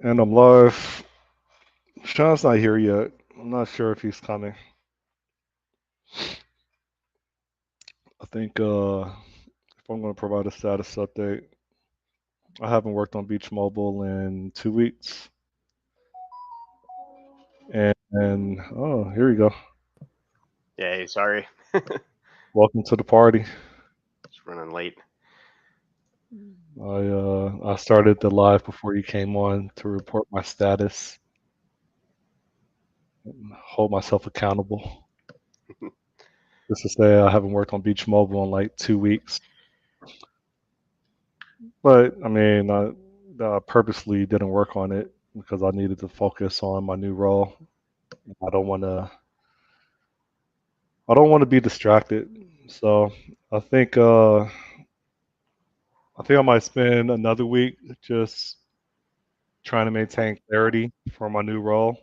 And I'm live. Sean's not here yet. I'm not sure if he's coming. I think if I'm going to provide a status update, I haven't worked on Beach Mobile in 2 weeks. And oh, here we go. Yay, sorry. Welcome to the party. It's running late. I started the live before you came on to report my status, and hold myself accountable. Just to say I haven't worked on Beach Mobile in like 2 weeks. But I mean, I purposely didn't work on it because I needed to focus on my new role. I don't want to. I don't want to be distracted. So I think. I think I might spend another week just trying to maintain clarity for my new role,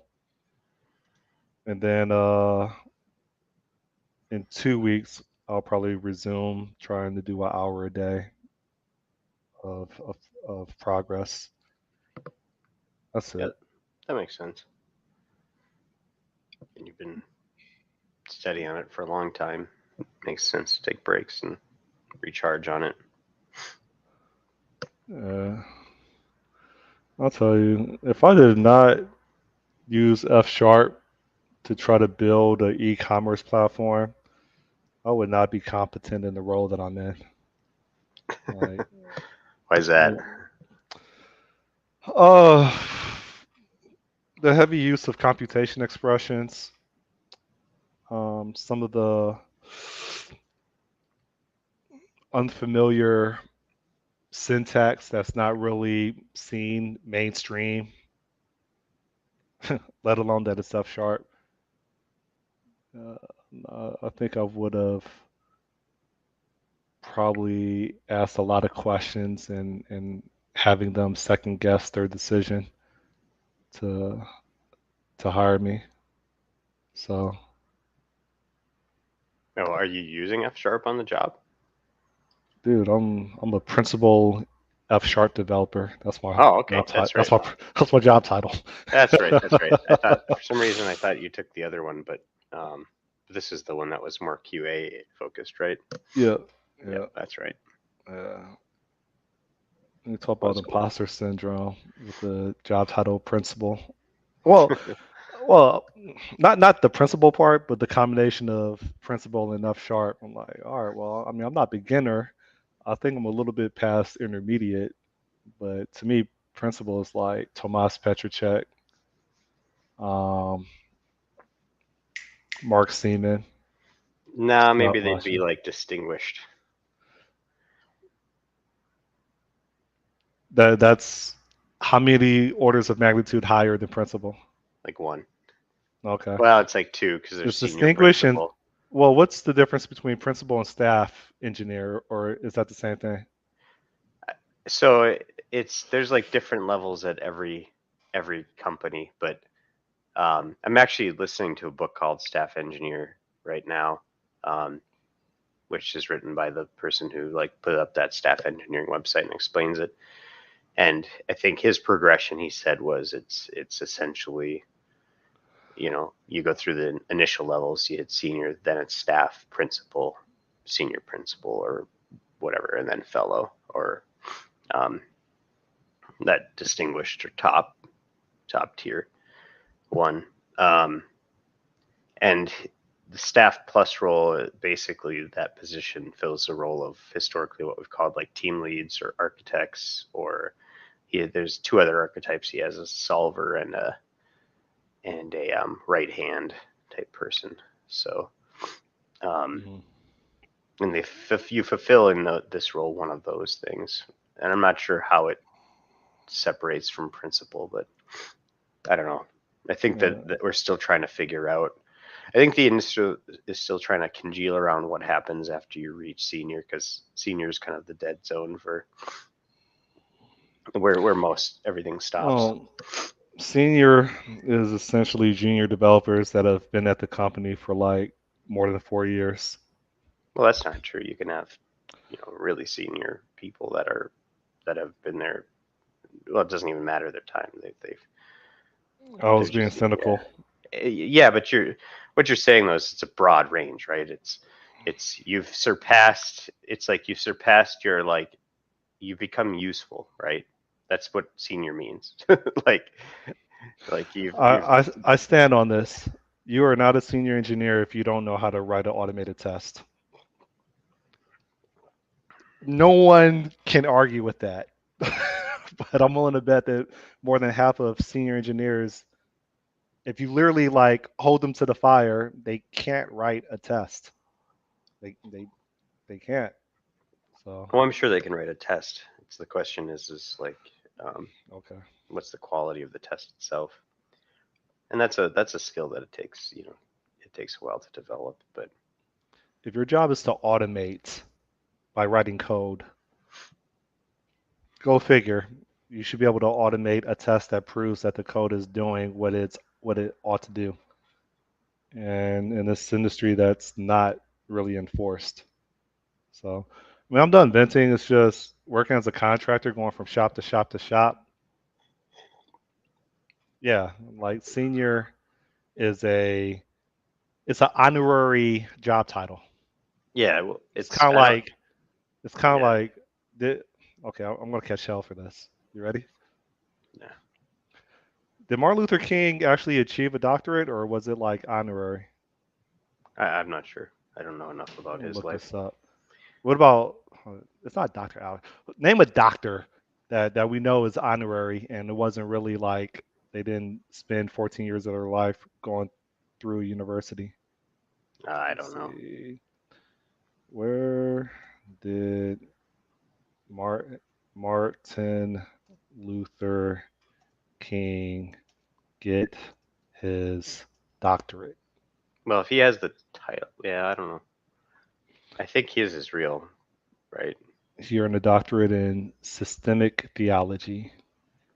and then in 2 weeks I'll probably resume trying to do an hour a day of of, of progress. That's Yeah, it. that makes sense. And you've been steady on it for a long time. Makes sense to take breaks and recharge on it. Uh, I'll tell you, if I did not use F sharp to try to build an e-commerce platform, I would not be competent in the role that I'm in. Like, Why is that? uh, the heavy use of computation expressions, some of the unfamiliar syntax that's not really seen mainstream, let alone that it's F sharp. I think I would have probably asked a lot of questions and having them second guess their decision to to hire me. So, Oh, are you using F sharp on the job? dude, I'm a principal F sharp developer. That's my Oh, okay. job title. That's right. That's my job title. That's right. That's right. I thought for some reason I thought you took the other one, but this is the one that was more QA focused, right? Yeah, Yep, yeah. that's right. You talk Well, about that's cool. imposter syndrome with the job title principal. Well, well, not the principal part, but the combination of principal and F sharp. I'm like, all right, well, I mean, I'm not beginner. I think I'm a little bit past intermediate, but to me, principal is like Tomas Petrocek, um, Mark Seaman, Nah, maybe Scott they'd be Washington. like distinguished, That's how many orders of magnitude higher than principal? like one. Okay. Well, it's like two because there's It's senior distinguished and principal. well, what's the difference between principal and staff engineer, or is that the same thing? So it's there's like different levels at every company, but I'm actually listening to a book called Staff Engineer right now, um, which is written by the person who like put up that staff engineering website and explains it. And I think his progression, he said, was it's essentially, you go through the initial levels. You hit senior, then it's staff, principal, senior principal, or whatever, and then fellow or um, that distinguished or top tier one. Um, and the staff plus role, basically that position fills the role of historically what we've called like team leads or architects, or there's two other archetypes. He has a solver and a right hand type person. So um, Mhm. and you fulfill in this role one of those things, and I'm not sure how it separates from principal, but I don't know. I think that we're still trying to figure out. I think the industry is still trying to congeal around what happens after you reach senior, because senior is kind of the dead zone for where most everything stops. Well, senior is essentially junior developers that have been at the company for like more than 4 years. Well, that's not true. You can have really senior people that have been there well, it doesn't even matter their time. I They're was being just cynical. yeah. But what you're saying though is it's a broad range, right? It's you've surpassed. It's like you've surpassed your like you become useful, right? That's what senior means. like like you've I stand on this. You are not a senior engineer if you don't know how to write an automated test. No one can argue with that. But I'm willing to bet that more than half of senior engineers, if you literally like hold them to the fire, they can't write a test. They they they can't. So well, I'm sure they can write a test. It's the question is like um, okay. what's the quality of the test itself, and that's a skill that it takes it takes a while to develop. But If your job is to automate by writing code, go figure. You should be able to automate a test that proves that the code is doing what it ought to do. And in this industry, that's not really enforced. So, I mean, I'm done venting. It's just working as a contractor, going from shop to shop to shop. Yeah, like senior is a it's an honorary job title. yeah, well, It's it's kind of I don't like it's kind of yeah like did, okay. I'm gonna catch hell for this. You ready? yeah. Did Martin Luther King actually achieve a doctorate, or was it like honorary? I'm not sure. I don't know enough I'm about gonna his look life. this up. What about? It's not Doctor Alex. Name a doctor that we know is honorary, and it wasn't really like they didn't spend 14 years of their life going through university. I Let's don't know. see. Where did Martin Martin Luther King get his doctorate? Well, if he has the title, yeah, I don't know. I think his is real, right? He earned a doctorate in systemic theology.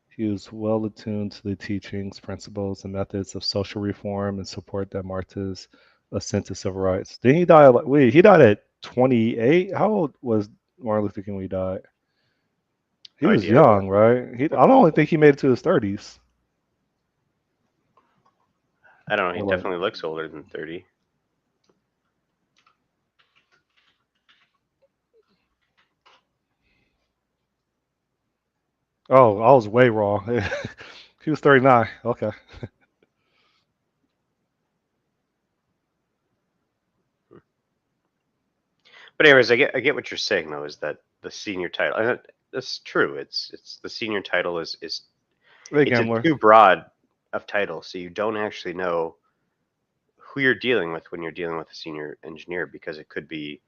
He was well attuned to the teachings, principles, and methods of social reform and support that marked his ascent to civil rights. Then he died. Like, wait, he died at 28. How old was Martin Luther King when he died? He No was idea. young, right? I don't think he made it to his 30s. I don't know. He Or like, definitely looks older than 30. oh, I was way wrong. He was 39. Okay. But anyways, I get what you're saying though. Is that the senior title? And that's true. It's the senior title is Hey, it's a Gambler. too broad of title, so you don't actually know who you're dealing with when you're dealing with a senior engineer because it could be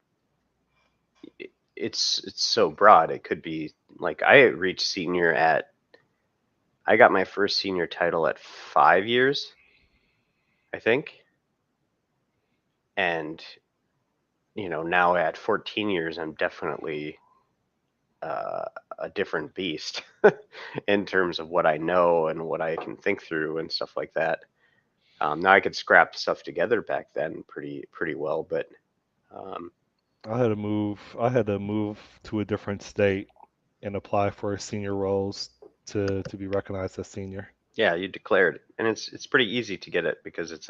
it's so broad. It could be like I reached senior at I got my first senior title at 5 years, I think, and now at 14 years, I'm definitely uh, a different beast in terms of what I know and what I can think through and stuff like that. Now I could scrap stuff together back then pretty well, but um, I had to move. I had to move to a different state and apply for senior roles to be recognized as senior. yeah, you declared, and it's pretty easy to get it because it's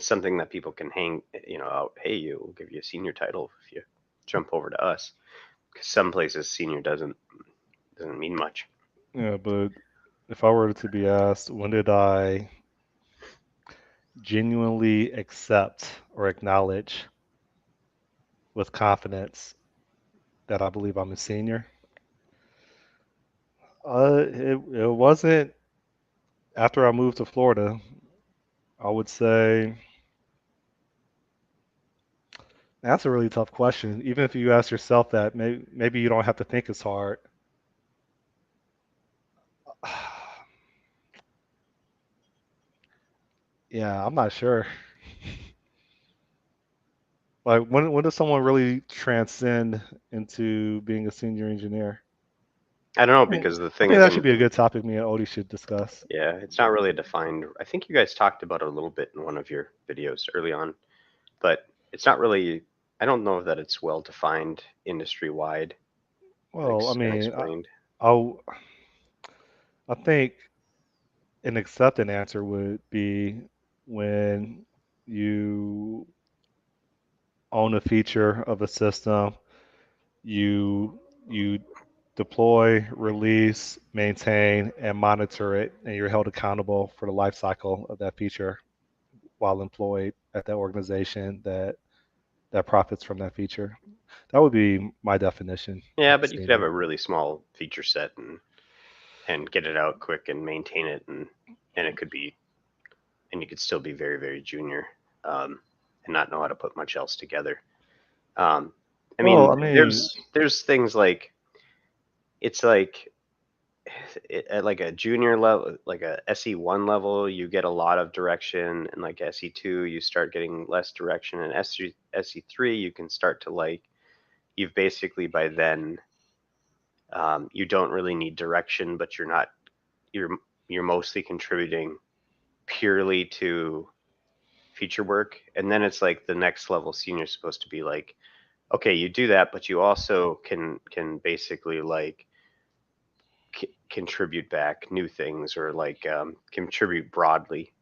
something that people can hang out. Hey, you will give you a senior title if you jump over to us. Because some places senior doesn't mean much. Yeah, but if I were to be asked, when did I genuinely accept or acknowledge with confidence that I believe I'm a senior? It wasn't after I moved to Florida. I would say that's a really tough question. Even if you ask yourself that, maybe you don't have to think as hard. Yeah, I'm not sure. Like when does someone really transcend into being a senior engineer? I don't know I think because the I thing think that isn't. should be a good topic me and Odie should discuss. Yeah, it's not really defined. I think you guys talked about it a little bit in one of your videos early on, but it's not really. I don't know that it's well defined industry wide Well, I and mean, explained. I'll, I think an accepted answer would be when you own a feature of a system, you you deploy, release, maintain, and monitor it, and you're held accountable for the life cycle of that feature while employed at that organization that profits from that feature. That would be my definition of Yeah, a but you could have senior. a really small feature set and get it out quick and maintain it, and it could be, and you could still be very very junior, um, and not know how to put much else together. Um, I Well, mean, I mean, there's things like it's like at like a junior level, like a SE1 level, you get a lot of direction, and like SE2, you start getting less direction, and SE3, you can start to like you've basically by then you don't really need direction, but you're you're mostly contributing purely to feature work, and then it's like the next level senior is supposed to be like, okay, you do that, but you also can basically like contribute back new things or like contribute broadly,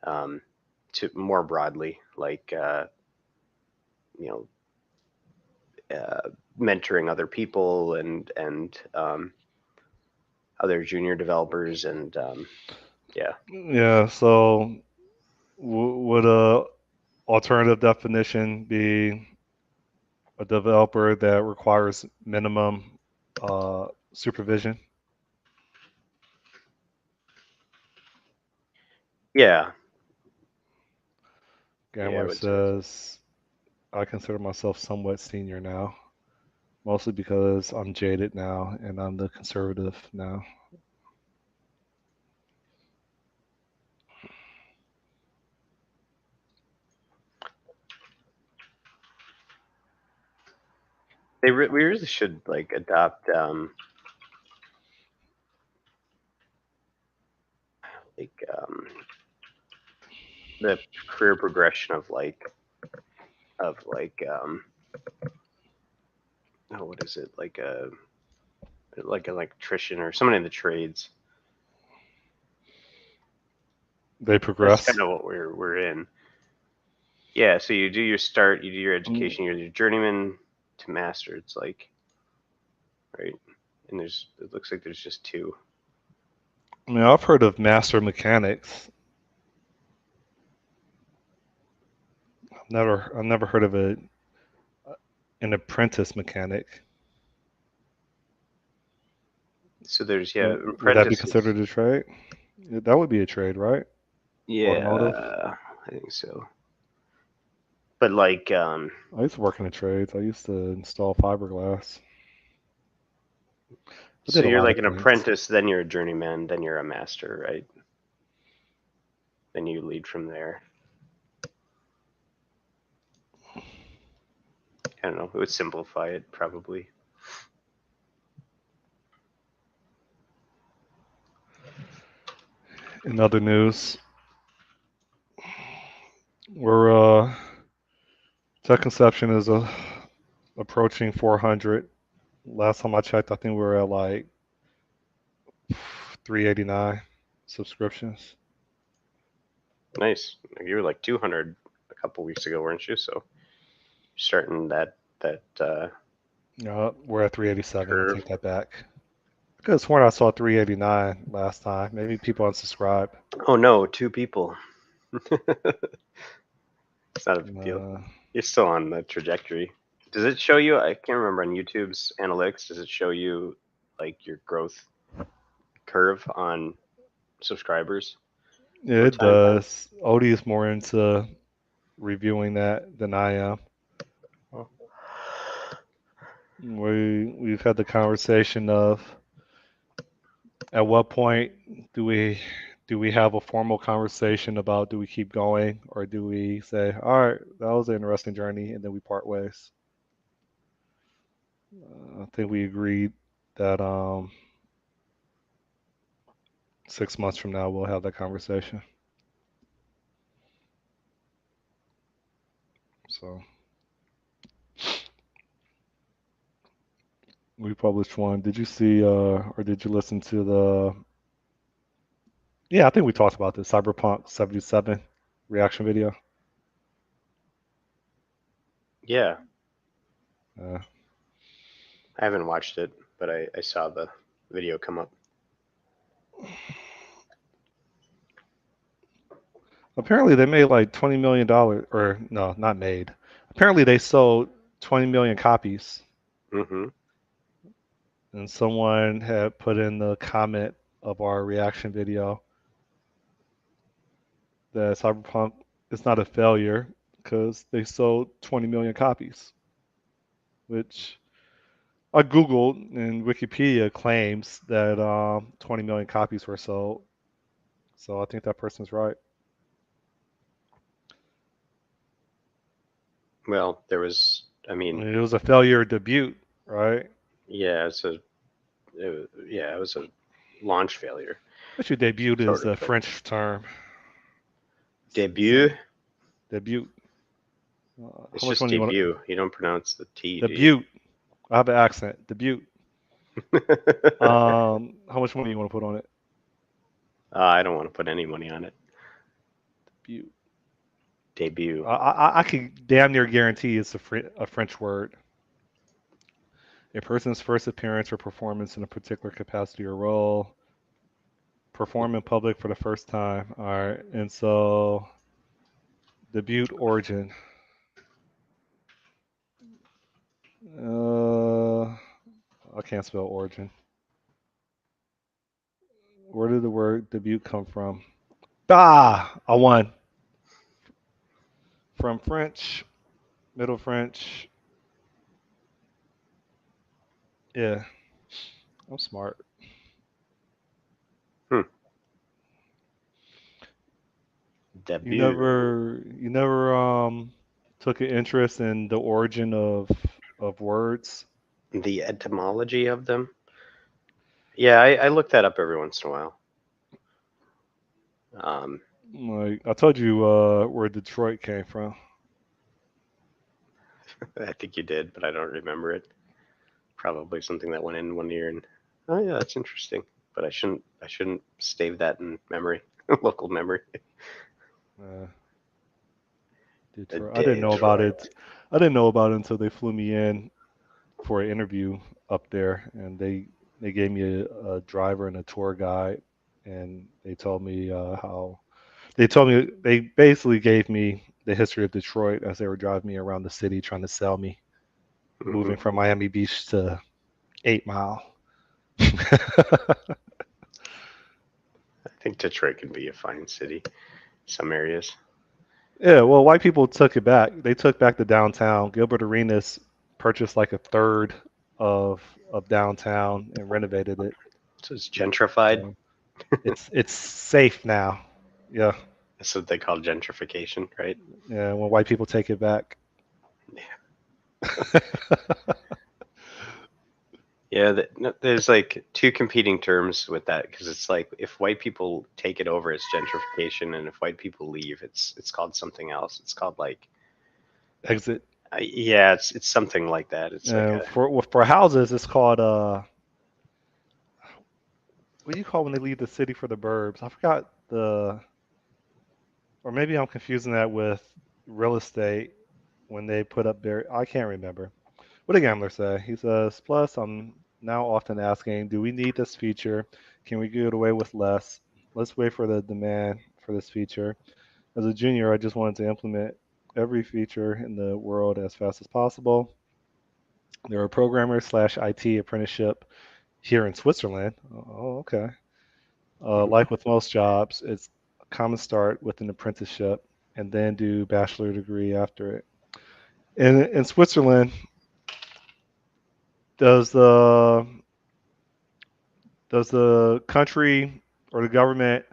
um, to more broadly, like you know, mentoring other people and other junior developers and yeah. yeah. So would a alternative definition be a developer that requires minimum supervision? Yeah, yeah, I Gamware would say so. says I consider myself somewhat senior now, mostly because I'm jaded now and I'm the conservative now. We really should like adopt like the career progression of oh, what is it, like an electrician or someone in the trades. They That's kind progress. of what we're in. Yeah, so you do your Mm, education, you're the journeyman to master. It's like right, and it looks like there's just two. I mean, I've heard of master mechanics. I've never heard of an apprentice mechanic. So there's yeah Would that be apprentices. considered a trade? Yeah, that would be a trade, right? Automotive. Yeah, I think so. But like I used to work in the trades. I used to install fiberglass. I so did a you're lot like of an things. apprentice, then you're a journeyman, then you're a master, right? Then you lead from there. I don't know. It would simplify it probably. In other news, we're tech conception is approaching 400. Last time I checked, I think we were at like 389 subscriptions. Nice. You were like 200 a couple weeks ago, weren't you? So you're starting that We're at 387. I curve. take that back. I could have sworn I saw 389 last time. Maybe people unsubscribe. Oh no, two people. It's not a big deal. Uh, You're still on the trajectory. Does it show you? I can't remember on YouTube's analytics. Does it show you like your growth curve on subscribers yeah, over it time? does. Odie is more into reviewing that than I am. Oh. We've had the conversation of at what point do we have a formal conversation about do we keep going or do we say all right, that was an interesting journey, and then we part ways. I think we agreed that 6 months from now we'll have that conversation. So we published one. Did you see or did you listen to the Yeah, I think we talked about this Cyberpunk 77 reaction video. Yeah, Uh, I haven't watched it, but I saw the video come up. apparently, they made like $20 million, or no, not made. Apparently, they sold 20 million copies, Hmm. and someone had put in the comment of our reaction video that Cyberpunk is not a failure because they sold 20 million copies, which I Googled and Wikipedia claims that 20 million copies were sold. So I think that person's right. Well, there was. I I mean, mean, it was a failure debut, right? yeah, yeah, it was a launch failure, Actually, debut is sort of. a But French term. It's debut, debut. it's How much just money you want? debut. You don't pronounce the T, do you? Debut. I have an accent. Debut. How much money you want to put on it? I don't want to put any money on it. Debut. Debut. I could damn near guarantee it's a French word. A person's first appearance or performance in a particular capacity or role. Perform in public for the first time. All right. And so, debut origin. Uh, I can't spell origin. Where did the word debut come from? Ah, I won. From French, Middle French. Yeah, I'm smart. Hmm. Debut. You never took an interest in the origin of words. The etymology of them. Yeah, I look that up every once in a while. Um, Like I told you, where Detroit came from. I think you did, but I don't remember it. Probably something that went in one ear and oh yeah, that's interesting. But I shouldn't stave that in memory, local memory. Uh, A Detroit. I didn't know about Detroit. it. I didn't know about it until they flew me in for an interview up there, and they gave me a driver and a tour guide, and they told me how they told me they basically gave me the history of Detroit as they were driving me around the city trying to sell me Hmm. moving from Miami Beach to 8 Mile. I think Detroit can be a fine city. Some areas. Yeah, well, white people took it back. They took back the downtown. Gilbert Arenas purchased like a third of of downtown and renovated it. So it's gentrified. So it's safe now. Yeah, That's what they call gentrification, right? yeah. When white people take it back. Yeah, no, there's like two competing terms with that because it's like if white people take it over, it's gentrification, and if white people leave, it's called something else. It's called like Exit. yeah, it's something like that. It's like And a for houses, it's called what do you call when they leave the city for the burbs? I forgot the, or maybe I'm confusing that with real estate when they put up their. I can't remember. What did Gambler say? He says, plus, I'm now often asking, do we need this feature? Can we get away with less? Let's wait for the demand for this feature. As a junior, I just wanted to implement every feature in the world as fast as possible. There are programmers slash IT apprenticeship here in Switzerland. Oh, okay. mhm. Like with most jobs, it's a common start with an apprenticeship and then do bachelor degree after it. In Switzerland, does the does the country or the government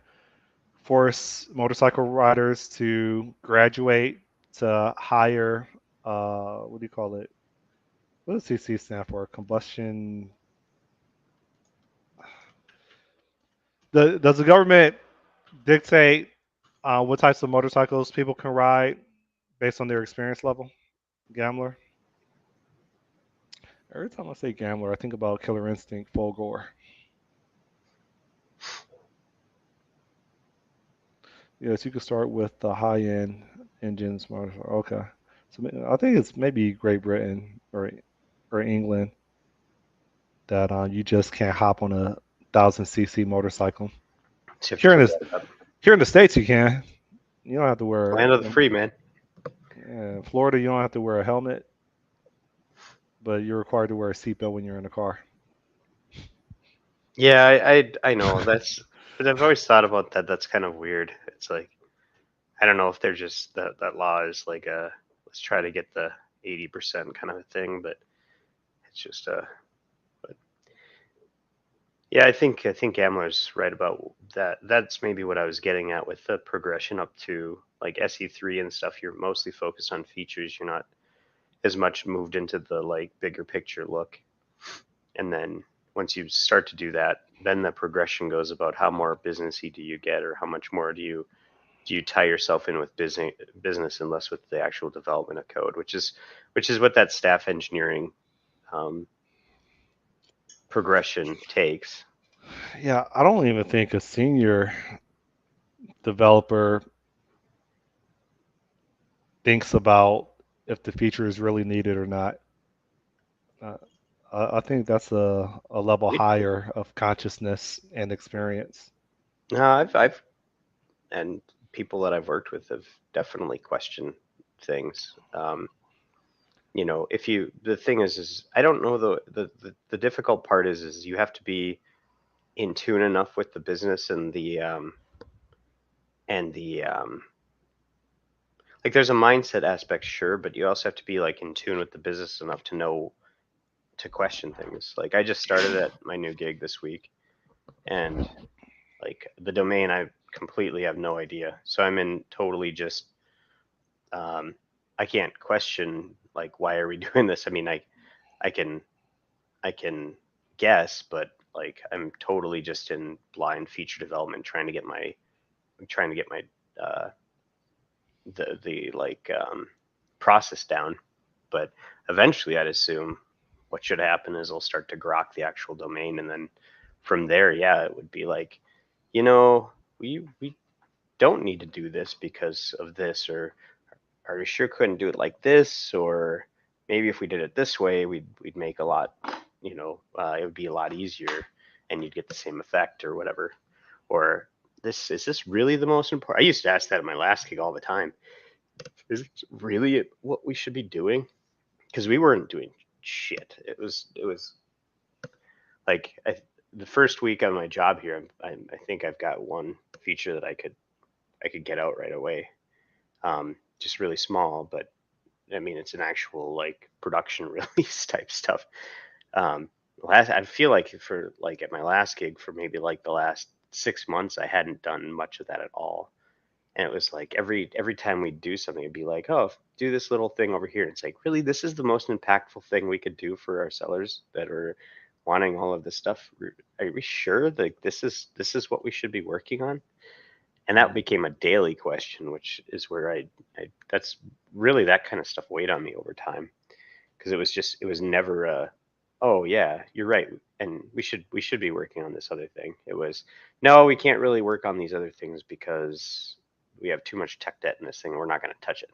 force motorcycle riders to graduate to higher what do you call it? What does CC stand for? Combustion. Does the government dictate what types of motorcycles people can ride based on their experience level? Gambler. Every time I say gambler, I think about Killer Instinct, Full Gore. Yes, you can start with the high-end engines. Okay, so I think it's maybe Great Britain or England that you just can't hop on a 1,000 cc motorcycle. So you have to Here in clear this that up. here in the States, you can. You don't have to wear. Land of the free, man. In Florida, you don't have to wear a helmet, but you're required to wear a seatbelt when you're in a car. Yeah, I know that's. But I've always thought about that. That's kind of weird. It's like I don't know if they're just that law is like a let's try to get the 80% kind of a thing, but it's just but yeah, I think Amler's right about that. That's maybe what I was getting at with the progression up to like SE3 and stuff. You're mostly focused on features. You're not as much moved into the like bigger picture look. And then once you start to do that, then the progression goes about how more businessy do you get, or how much more do you tie yourself in with business and less with the actual development of code, which is what that staff engineering um, progression takes. Yeah, I don't even think a senior developer thinks about if the feature is really needed or not. Uh, I think that's a level higher of consciousness and experience. No, I've and people that I've worked with have definitely questioned things. If you the thing is I don't know the difficult part is you have to be in tune enough with the business and the like there's a mindset aspect, sure, but you also have to be like in tune with the business enough to know to question things. Like I just started at my new gig this week, and like the domain I completely have no idea. So I'm in totally just um I can't question like why are we doing this? I mean I can I can guess, but like I'm totally just in blind feature development trying to get my uh the like process down. But eventually I'd assume what should happen is I'll start to grok the actual domain, and then from there, yeah, it would be like, you know, we don't need to do this because of this, or are we sure couldn't do it like this, or maybe if we did it this way, we'd make a lot, it would be a lot easier, and you'd get the same effect or whatever. Or this really the most important? I used to ask that at my last gig all the time. Is it really what we should be doing? Because we weren't doing shit. It was like the first week on my job here, I think I've got one feature that I could get out right away. Just really small, but I mean it's an actual like production release type stuff. I feel like for like at my last gig for maybe like the last 6 months, I hadn't done much of that at all. And it was like every time we'd do something, it'd be like, oh, do this little thing over here. It's like, really, this is the most impactful thing we could do for our sellers that are wanting all of this stuff. Are we sure like this is what we should be working on? And that became a daily question, which is where I that's really that kind of stuff weighed on me over time, because it was never a, oh yeah, you're right, and we should be working on this other thing. It was, no, we can't really work on these other things because we have too much tech debt in this thing. We're not going to touch it,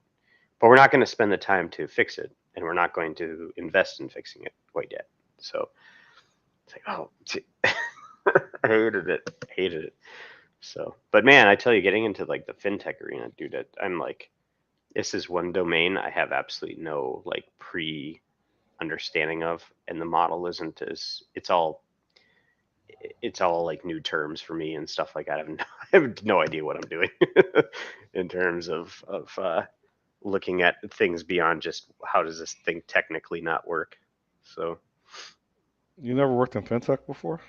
but we're not going to spend the time to fix it, and we're not going to invest in fixing it quite yet. So it's like, oh, I hated it. So, but man, I tell you, getting into like the fintech arena, dude, I'm like, this is one domain I have absolutely no like pre understanding of, and the model isn't as it's all like new terms for me and stuff like that. I have no idea what I'm doing in terms of looking at things beyond just how does this thing technically not work. So You never worked in fintech before?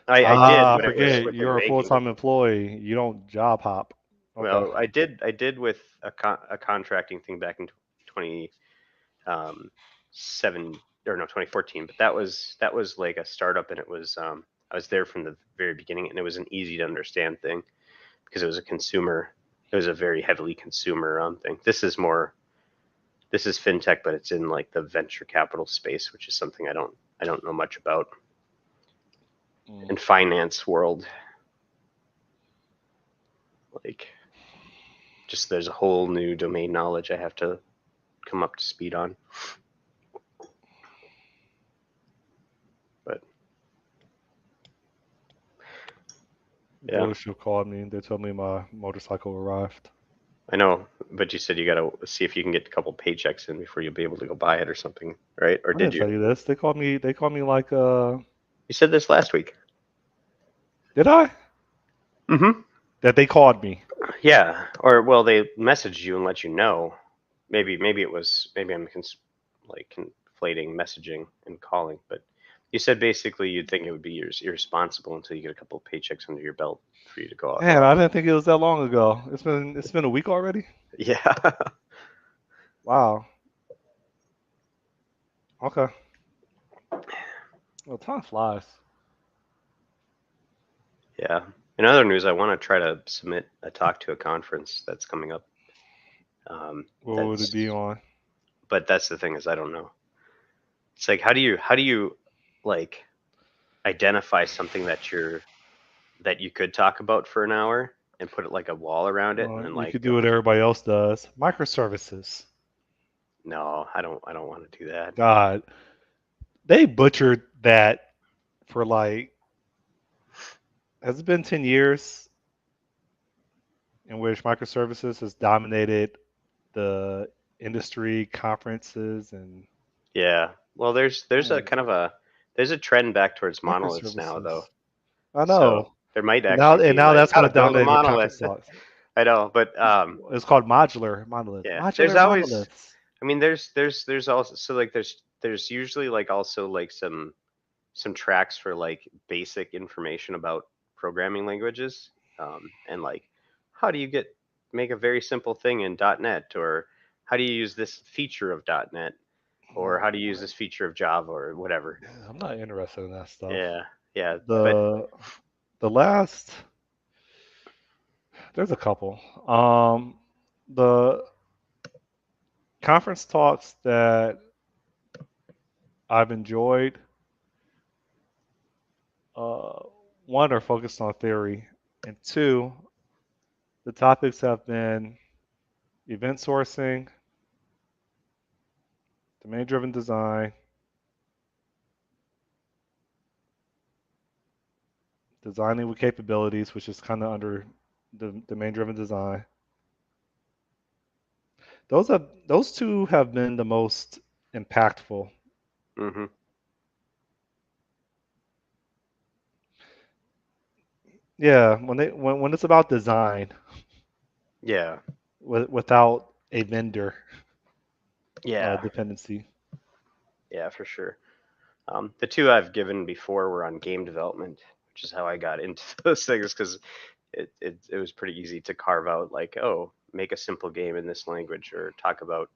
I did Ah, I when it was forget. with like You're a banking. full-time employee. You don't job hop. Okay. Well, I did with a contracting thing back in 20 7 or no 2014, but that was like a startup, and it was I was there from the very beginning, and it was an easy to understand thing because it was a very heavily consumer thing. This is fintech, but it's in like the venture capital space, which is something I don't know much about. Mm. In finance world, like, Just there's a whole new domain knowledge I have to come up to speed on. But The yeah, dealership called me. They told me my motorcycle arrived. I know. But you said you got to see if you can get a couple paychecks in before you'll be able to go buy it or something, right? Or I did didn't you? tell you this. They called me. They called me like You said this last week. Did I? Mm-hmm. That they called me. Yeah. Or well, they messaged you and let you know. Maybe it was maybe I'm like conflating messaging and calling, but you said basically you'd think it would be irresponsible until you get a couple of paychecks under your belt for you to go Man, off. I didn't think it was that long ago. It's been a week already. Yeah. Wow. Okay. Well, time flies. Yeah. In other news, I want to try to submit a talk to a conference that's coming up. What would it be That's on? but that's the thing is I don't know. It's like how do you like identify something that you could talk about for an hour and put it like a wall around it and then You like could do what everybody else does. Microservices. no, I don't want to do that. God, they butchered that for like. Has it been 10 years in which microservices has dominated the industry conferences and Yeah. Well, there's a like, kind of a there's a trend back towards monoliths now microservices? though. I So know. there might And now actually and be now like that's how going to to build a dominate the monolith. conference talks. I know, but It's called modular monoliths. yeah, there's Modular always monoliths. I mean there's also so like there's usually like also like some tracks for like basic information about programming languages and like how do you get make a very simple thing in .NET or how do you use this feature of .NET or how to use this feature of Java or whatever. Yeah, I'm not interested in that stuff. Yeah, yeah, but The the last there's a couple. The conference talks that I've enjoyed, uh, one are focused on theory, and two, the topics have been event sourcing, domain driven design, designing with capabilities, which is kind of under the domain driven design. Those two have been the most impactful. hmm Yeah, when it's about design yeah, without a vendor yeah, dependency. yeah, for sure. The two I've given before were on game development, which is how I got into those things because it was pretty easy to carve out like oh make a simple game in this language or talk about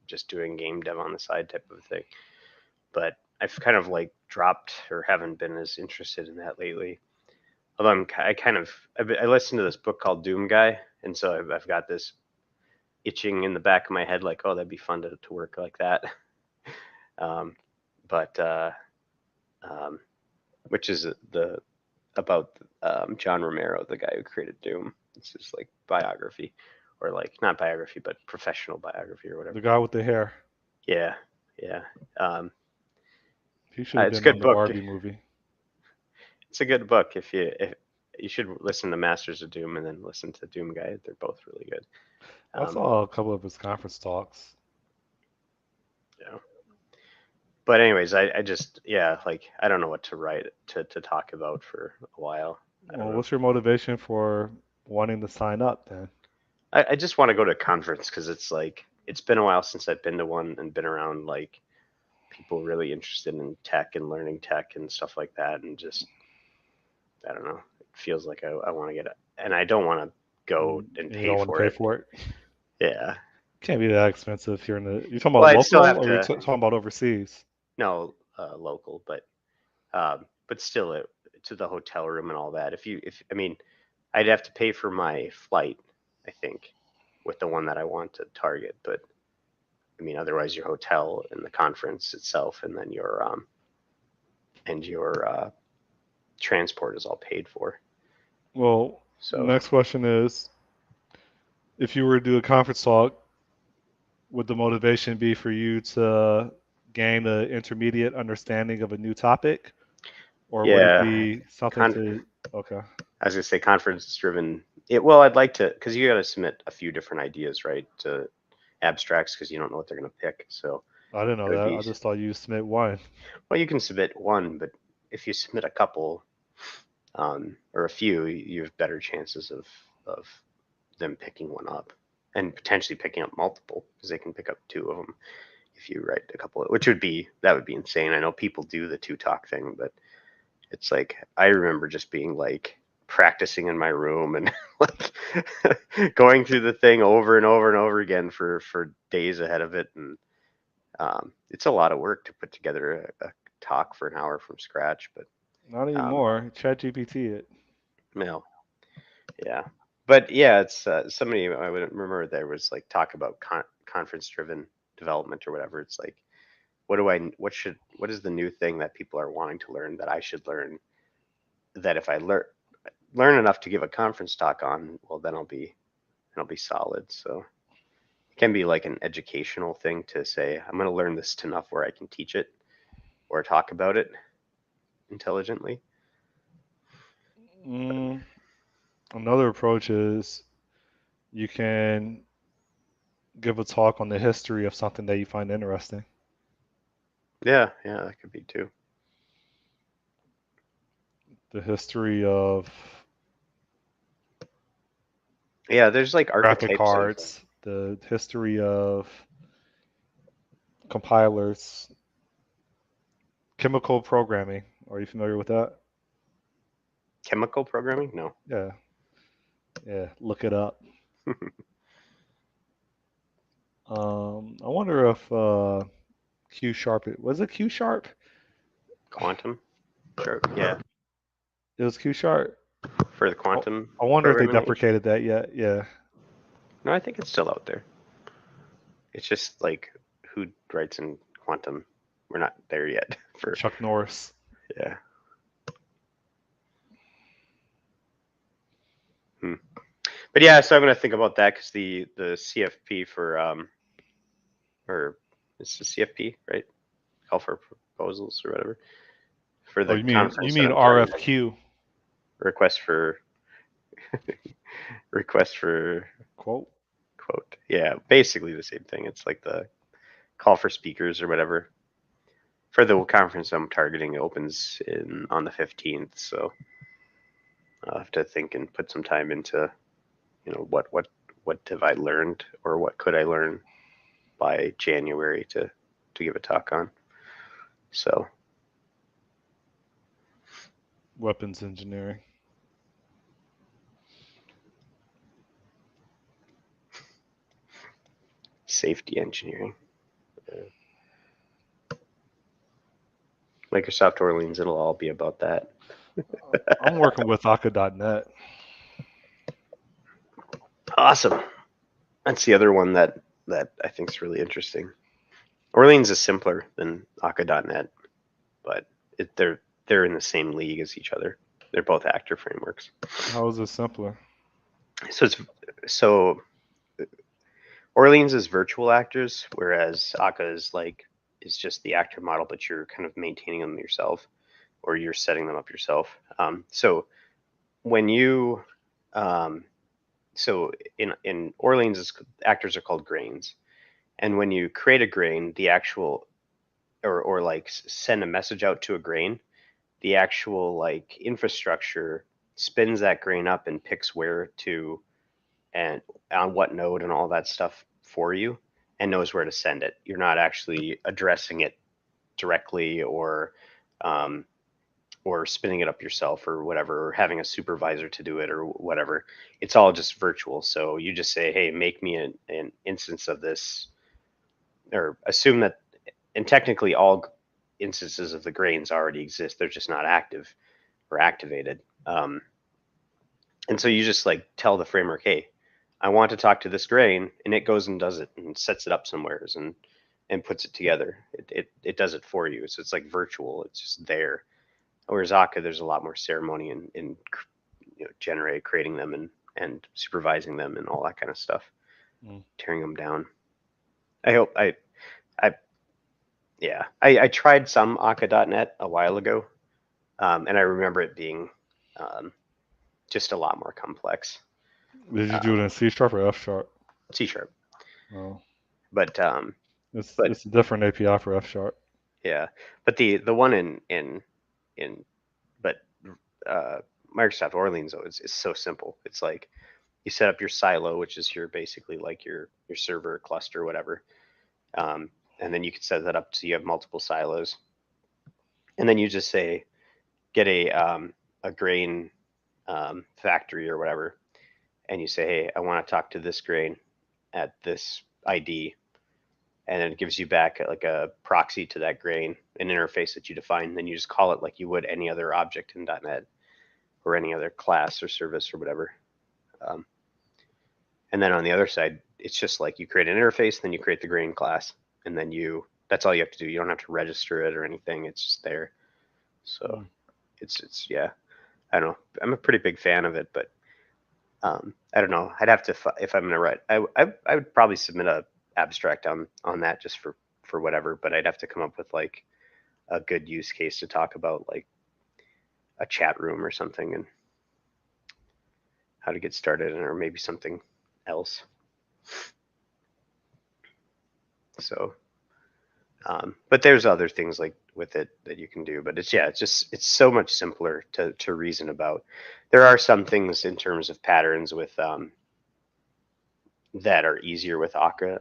just doing game dev on the side type of thing. But I've kind of like dropped or haven't been as interested in that lately. Although I kind of I listened to this book called Doom Guy, and so I've got this itching in the back of my head like oh that'd be fun to work like that. Um, but um, which is the about John Romero, the guy who created Doom. It's just like biography, or like not biography, but professional biography or The whatever. guy with the hair. Yeah, yeah. Um, He should have it's a been on good the book. Barbie movie. It's a good book. If you should listen to Masters of Doom and then listen to Doom Guy. They're both really good. I Um, saw a couple of his conference talks. yeah. But anyways, I just yeah like I don't know what to write to talk about for a while. I don't Well, know. what's your motivation for wanting to sign up then? I just want to go to a conference because it's like it's been a while since I've been to one and been around like people really interested in tech and learning tech and stuff like that. And just, I don't know, it feels like I want to get it. And I don't want to go and And you pay don't want to for pay it. for it? Yeah. Can't be that expensive here in the. You talking Well, about I'd still local have or you to, talking about overseas? no, local, but still to the hotel room and all that. I mean, I'd have to pay for my flight, I think, with the one that I want to target. But I mean, otherwise your hotel and the conference itself, and your transport is all paid for. Well, So next question is, If you were to do a conference talk, would the motivation be for you to gain an intermediate understanding of a new topic, or would it Yeah, be something con- to? Okay, I was gonna say conference driven. Well, I'd like to, because you got to submit a few different ideas, right, to abstracts, because you don't know what they're gonna pick. So I didn't know it would that. be, I just thought you submit one. well, you can submit one, but if you submit a couple, or a few, you have better chances of them picking one up and potentially picking up multiple, because they can pick up two of them if you write a couple, which would be, that would be insane. I know people do the two talk thing, but it's like, I remember just being like practicing in my room and like going through the thing over and over and over again for days ahead of it, and it's a lot of work to put together a talk for an hour from scratch. But Not um, anymore. Chat GPT it. you know, yeah. But yeah, it's somebody, I would remember there was like talk about conference driven development or whatever. It's like, what is the new thing that people are wanting to learn that I should learn, that if I learn enough to give a conference talk on, well, then I'll be solid. So it can be like an educational thing to say, I'm going to learn this enough where I can teach it or talk about it intelligently. But Mm, Another approach is you can give a talk on the history of something that you find interesting. yeah, yeah, that could be too. The history of Yeah, there's like graphic archetypes of, cards, the history of compilers, chemical programming. Are you familiar with that? chemical programming. No. Yeah, yeah. Look it up. I wonder if Q sharp. Was it Q sharp? Quantum. Sure. Yeah, It was Q sharp. for the I, quantum I wonder if they programming language. deprecated that yet. Yeah, No, I think it's still out there. It's just like, who writes in quantum? We're not there yet. For Chuck Norris. yeah. Hmm. But yeah, so I'm gonna think about that, because the CFP for or it's the CFP, right? Call for proposals or whatever, for Oh, the you conference that mean I'm targeting. RFQ? Request for request for Quote. quote. Yeah, basically the same thing. It's like the call for speakers or whatever. For the conference I'm targeting, it opens in on the 15th, so I'll have to think and put some time into, what have I learned, or what could I learn by January to give a talk on. So Weapons engineering. safety engineering, Microsoft Orleans, it'll all be about that. I'm working with Akka.net. Awesome. That's the other one that I think is really interesting. Orleans is simpler than Akka.net, but they're in the same league as each other. They're both actor frameworks. How is it simpler? So it's so Orleans is virtual actors, whereas Akka is just the actor model, but you're kind of maintaining them yourself, or you're setting them up yourself. So when you um, so in Orleans, actors are called grains, and when you create a grain, the actual, or like send a message out to a grain, the actual like infrastructure spins that grain up and picks where to, and on what node and all that stuff for you, and knows where to send it. You're not actually addressing it directly, um, or spinning it up yourself or whatever, or having a supervisor to do it or whatever. It's all just virtual. So you just say, hey, make me an instance of this, or assume that, and technically all instances of the grains already exist. They're just not active or activated. And so you just like tell the framework, hey, I want to talk to this grain, and it goes and does it and sets it up somewheres and puts it together. It does it for you. So it's like virtual. It's just there. Whereas Akka, there's a lot more ceremony in creating them, and supervising them and all that kind of stuff, Mm. tearing them down. I hope I yeah, I tried some Akka.net a while ago, and I remember it being um, just a lot more complex. Did you do it Um, in C sharp or F sharp? C sharp, Oh, but it's but it's a different API for F sharp. yeah, but the one in but uh, Microsoft Orleans though is so simple. It's like you set up your silo, which is your basically like your server cluster, or whatever, and then you can set that up so you have multiple silos, and then you just say get a grain factory or whatever, and you say, hey, I want to talk to this grain at this ID, and then it gives you back like a proxy to that grain, an interface that you define. Then you just call it like you would any other object in .NET or any other class or service or whatever. Um, and then on the other side, it's just like you create an interface, then you create the grain class, and then that's all you have to do. You don't have to register it or anything. It's just there. So Mm. it's yeah. I don't know. I'm a pretty big fan of it, but I don't know. I'd have to if I'm gonna write. I would probably submit a abstract on that just for whatever, but I'd have to come up with like a good use case to talk about, like a chat room or something, and how to get started, or maybe something else. So, but there's other things like with it that you can do, but it's so much simpler to reason about. There are some things in terms of patterns with that are easier with Akka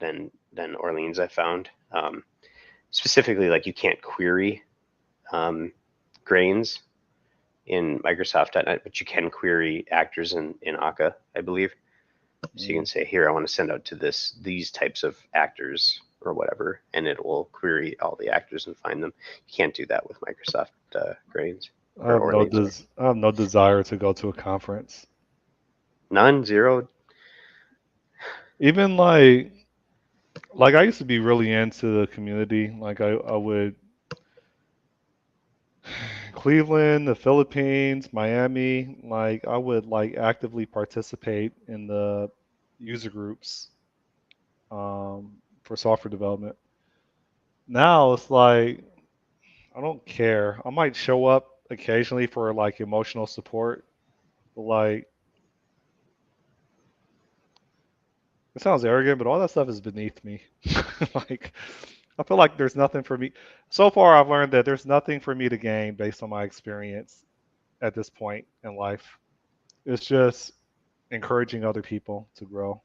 than Orleans. I found specifically like you can't query um, grains in Microsoft.NET, but you can query actors in Akka, I believe. So you can Mm. say, here, I want to send out to these types of actors or whatever, and it will query all the actors and find them. You can't do that with Microsoft grains or Orleans. Sorry. I have no desire to go to a conference. None, zero. Even like I used to be really into the community. Like I would Cleveland, the Philippines, Miami, like I would like actively participate in the user groups for software development. Now it's like I don't care. I might show up occasionally for like emotional support, but like it sounds arrogant, but all that stuff is beneath me. Like I feel like there's nothing for me. So far, I've learned that there's nothing for me to gain based on my experience at this point in life. It's just encouraging other people to grow.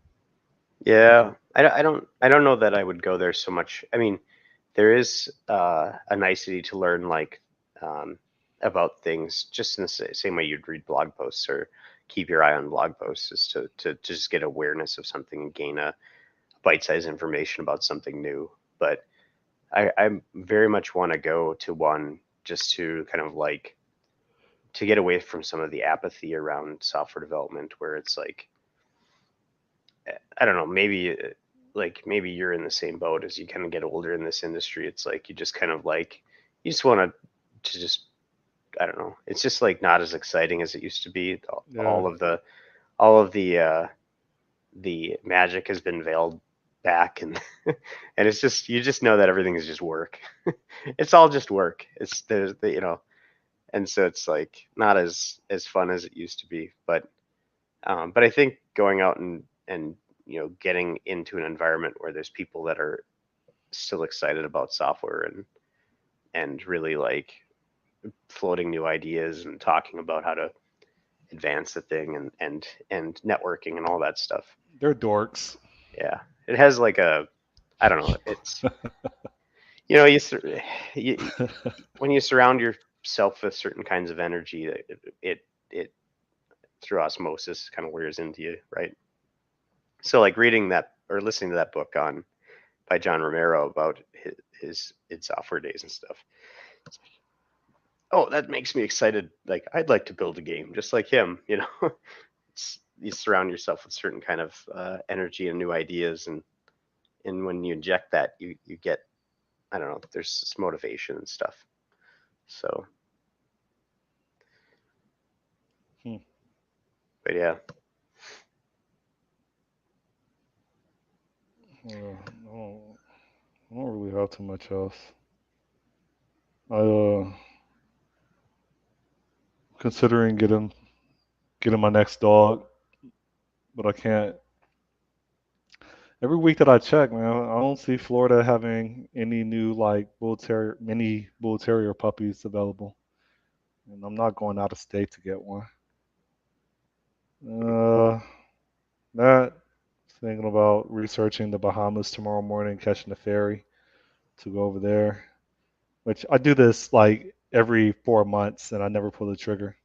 Yeah, I don't know that I would go there so much. I mean, there is a nicety to learn, like um, about things just in the same way you'd read blog posts or keep your eye on blog posts, is to just get awareness of something and gain a bite-sized information about something new. But I very much want to go to one just to kind of like to get away from some of the apathy around software development, where it's like I don't know, maybe like maybe you're in the same boat as you kind of get older in this industry. It's like you just kind of like you just want to just I don't know. It's just like not as exciting as it used to be. Yeah. All of the magic has been veiled back, and and it's just you just know that everything is just work. It's all just work. It's there's the and so it's like not as fun as it used to be. But I think going out and getting into an environment where there's people that are still excited about software and really like floating new ideas and talking about how to advance the thing and networking and all that stuff. They're dorks. Yeah, it has like a I don't know. It's you when you surround yourself with certain kinds of energy, it through osmosis kind of wears into you, right? So like reading that or listening to that book on by John Romero about his id software days and stuff. Oh, that makes me excited. Like I'd like to build a game just like him. You surround yourself with certain kind of energy and new ideas, and when you inject that, you get I don't know. There's this motivation and stuff. So, Hmm. but yeah. I don't really have too much else. I considering getting my next dog, but I can't. Every week that I check, man, I don't see Florida having any new like mini bull terrier puppies available, and I'm not going out of state to get one. Uh, that thinking about researching the Bahamas tomorrow morning, catching the ferry to go over there. Which I do this like every 4 months, and I never pull the trigger.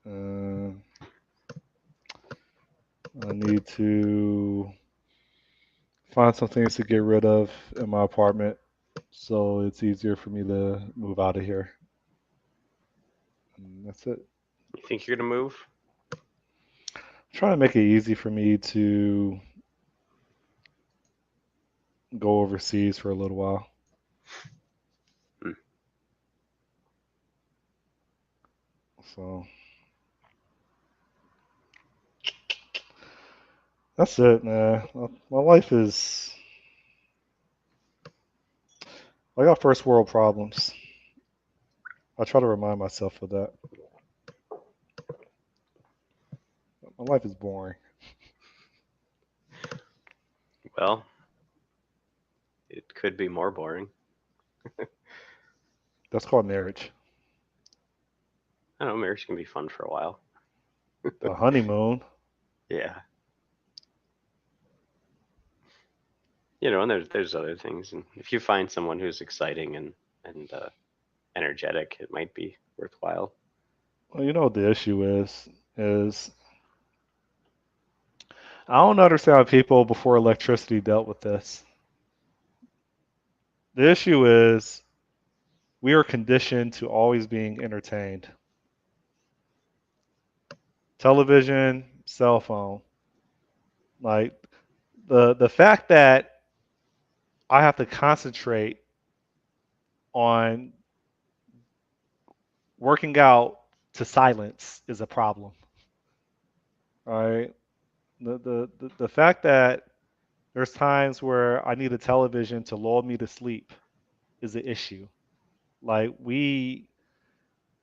Uh, I need to find some things to get rid of in my apartment so it's easier for me to move out of here. And that's it. You think you're gonna move? I'm trying to make it easy for me to go overseas for a little while. Hmm. So that's it, man. My life is. I got first world problems. I try to remind myself of that. My life is boring. Well, it could be more boring. That's called marriage. I don't know. Marriage can be fun for a while. A honeymoon. Yeah, and there's other things, and if you find someone who's exciting and energetic, it might be worthwhile. Well, you know what the issue is I don't understand how people before electricity dealt with this. The issue is we are conditioned to always being entertained. Television, cell phone. Like the fact that I have to concentrate on working out to silence is a problem. All right. The fact that there's times where I need a television to lull me to sleep is an issue. Like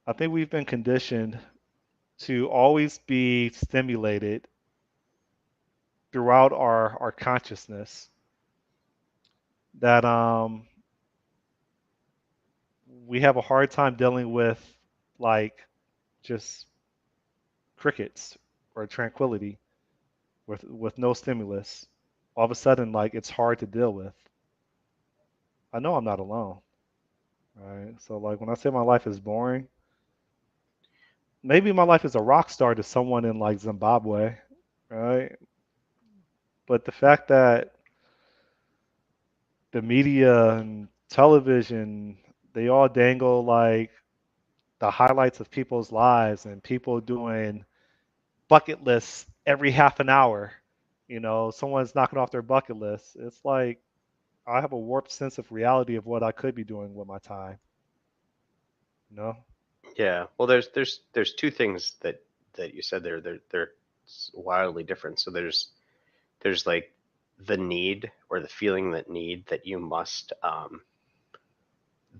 I think we've been conditioned to always be stimulated throughout our consciousness that we have a hard time dealing with like just crickets or tranquility with no stimulus. All of a sudden, like it's hard to deal with. I know I'm not alone, right? So like when I say my life is boring, maybe my life is a rock star to someone in like Zimbabwe, right? But the fact that the media and television, they all dangle like the highlights of people's lives and people doing bucket lists every half an hour. Someone's knocking off their bucket list. It's like I have a warped sense of reality of what I could be doing with my time. You know, Yeah. Well, there's two things that you said there. They're wildly different. So there's like the need or the feeling that need that you must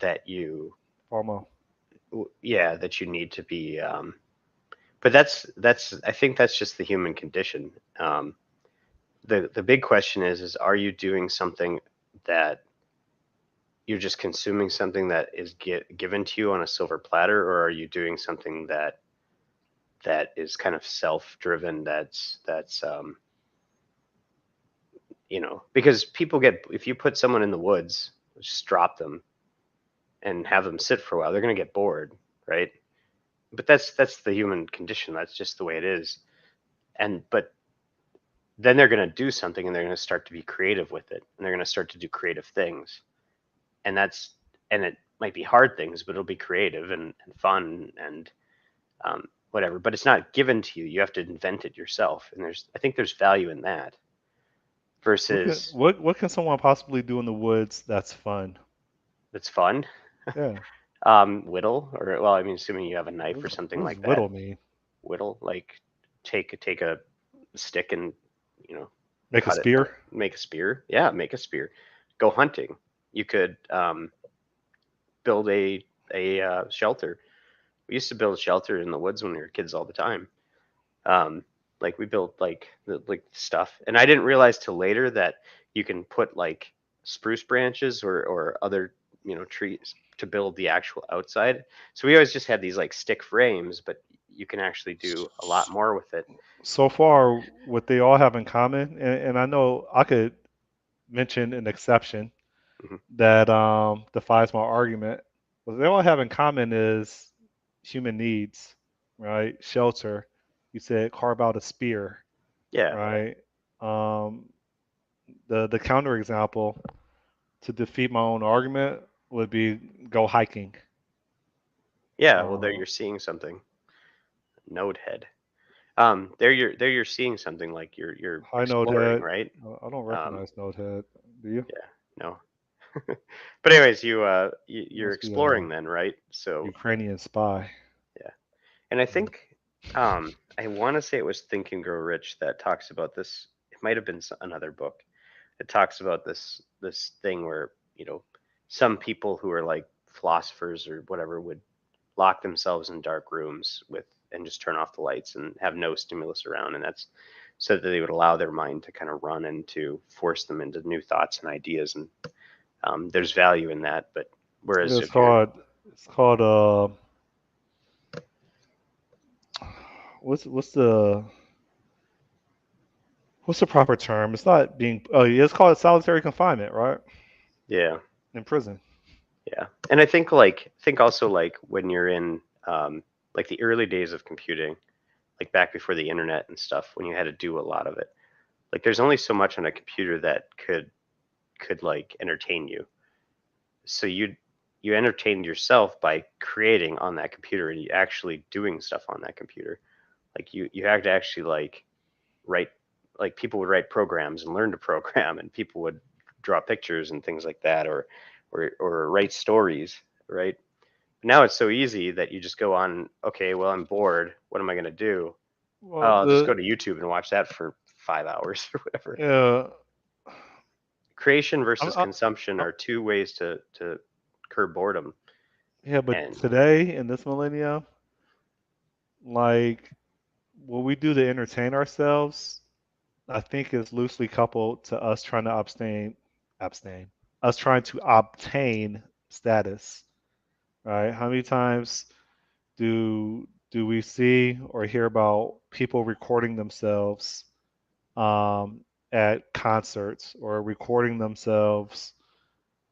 that you FOMO. yeah, that you need to be but that's I think that's just the human condition. The big question is are you doing something that you're just consuming something that is given to you on a silver platter, or are you doing something that is kind of self-driven, that's because people get, if you put someone in the woods, just drop them and have them sit for a while, they're going to get bored, right? But that's the human condition. That's just the way it is. And but then they're going to do something, and they're going to start to be creative with it, and they're going to start to do creative things. And it might be hard things, but it'll be creative and fun and whatever. But it's not given to you. You have to invent it yourself. And I think there's value in that What can versus what can someone possibly do in the woods that's fun? that's fun. Yeah. Whittle, or well, I mean, assuming you have a knife or What something does like that. whittle mean? Whittle, like take a stick and you know Make a cut it, spear. make a spear. Yeah, make a spear. Go hunting. You could build a shelter. We used to build a shelter in the woods when we were kids all the time. Um, like we built like like stuff, and I didn't realize till later that you can put like spruce branches or other trees to build the actual outside. So we always just had these like stick frames, but you can actually do a lot more with it. So far, what they all have in common, and I know I could mention an exception Hmm. that defies my argument. What they all have in common is human needs, right? Shelter. You said carve out a spear, Yeah, right? Um, the counter example to defeat my own argument would be go hiking. yeah. Well, there Uh, you're seeing something. Node head. There you're seeing something like you're High Node exploring, Head. right? I don't Um, recognize Node Head. Do you? yeah, no. But anyways, you're Must be a exploring then, right? So Ukrainian spy. yeah, and I think I want to say it was Think and Grow Rich that talks about this. It might have been another book that talks about this thing where some people who are like philosophers or whatever would lock themselves in dark rooms with and just turn off the lights and have no stimulus around, and that's so that they would allow their mind to kind of run and to force them into new thoughts and ideas, and there's value in that. But whereas It's if you're called it's called what's the proper term? It's not being oh yeah, it's called solitary confinement, right? yeah, In prison. yeah, and I think also like when you're in like the early days of computing, like back before the internet and stuff, when you had to do a lot of it, like there's only so much on a computer that could like entertain you. So you entertained yourself by creating on that computer and you actually doing stuff on that computer. Like you had to actually like write, like people would write programs and learn to program, and people would draw pictures and things like that, or write stories, right? Now it's so easy that you just go on, okay, well, I'm bored, what am I going to do? Well, Oh, I'll just go the to YouTube and watch that for 5 hours or whatever. yeah, Creation I'm, versus I, consumption I, are two ways to curb boredom. yeah, but And today in this millennium, like what we do to entertain ourselves, I think is loosely coupled to us trying to abstain, us trying to obtain status, right? How many times do we see or hear about people recording themselves at concerts or recording themselves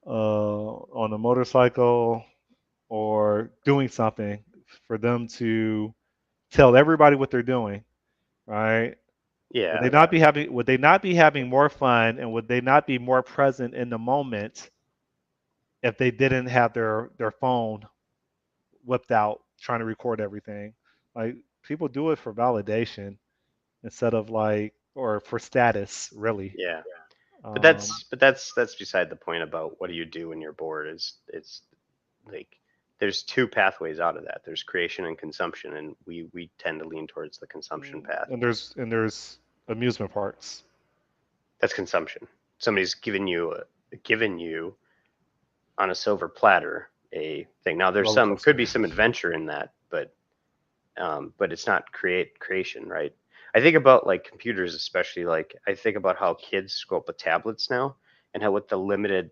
on a motorcycle or doing something for them to tell everybody what they're doing, right? Would yeah, they not be having would they not be having more fun and would they not be more present in the moment if they didn't have their phone whipped out trying to record everything? Like people do it for validation instead of like or for status, really. yeah. But Um, that's beside the point about what do you do when you're bored. Is it's like there's two pathways out of that. There's creation and consumption, and we tend to lean towards the consumption path. and there's amusement parks. That's consumption. Somebody's given you on a silver platter a thing. Now there's Roller some could coaster. be some adventure in that, but it's not creation, right? I think about like computers, especially like I think about how kids grow up with tablets now, and how with the limited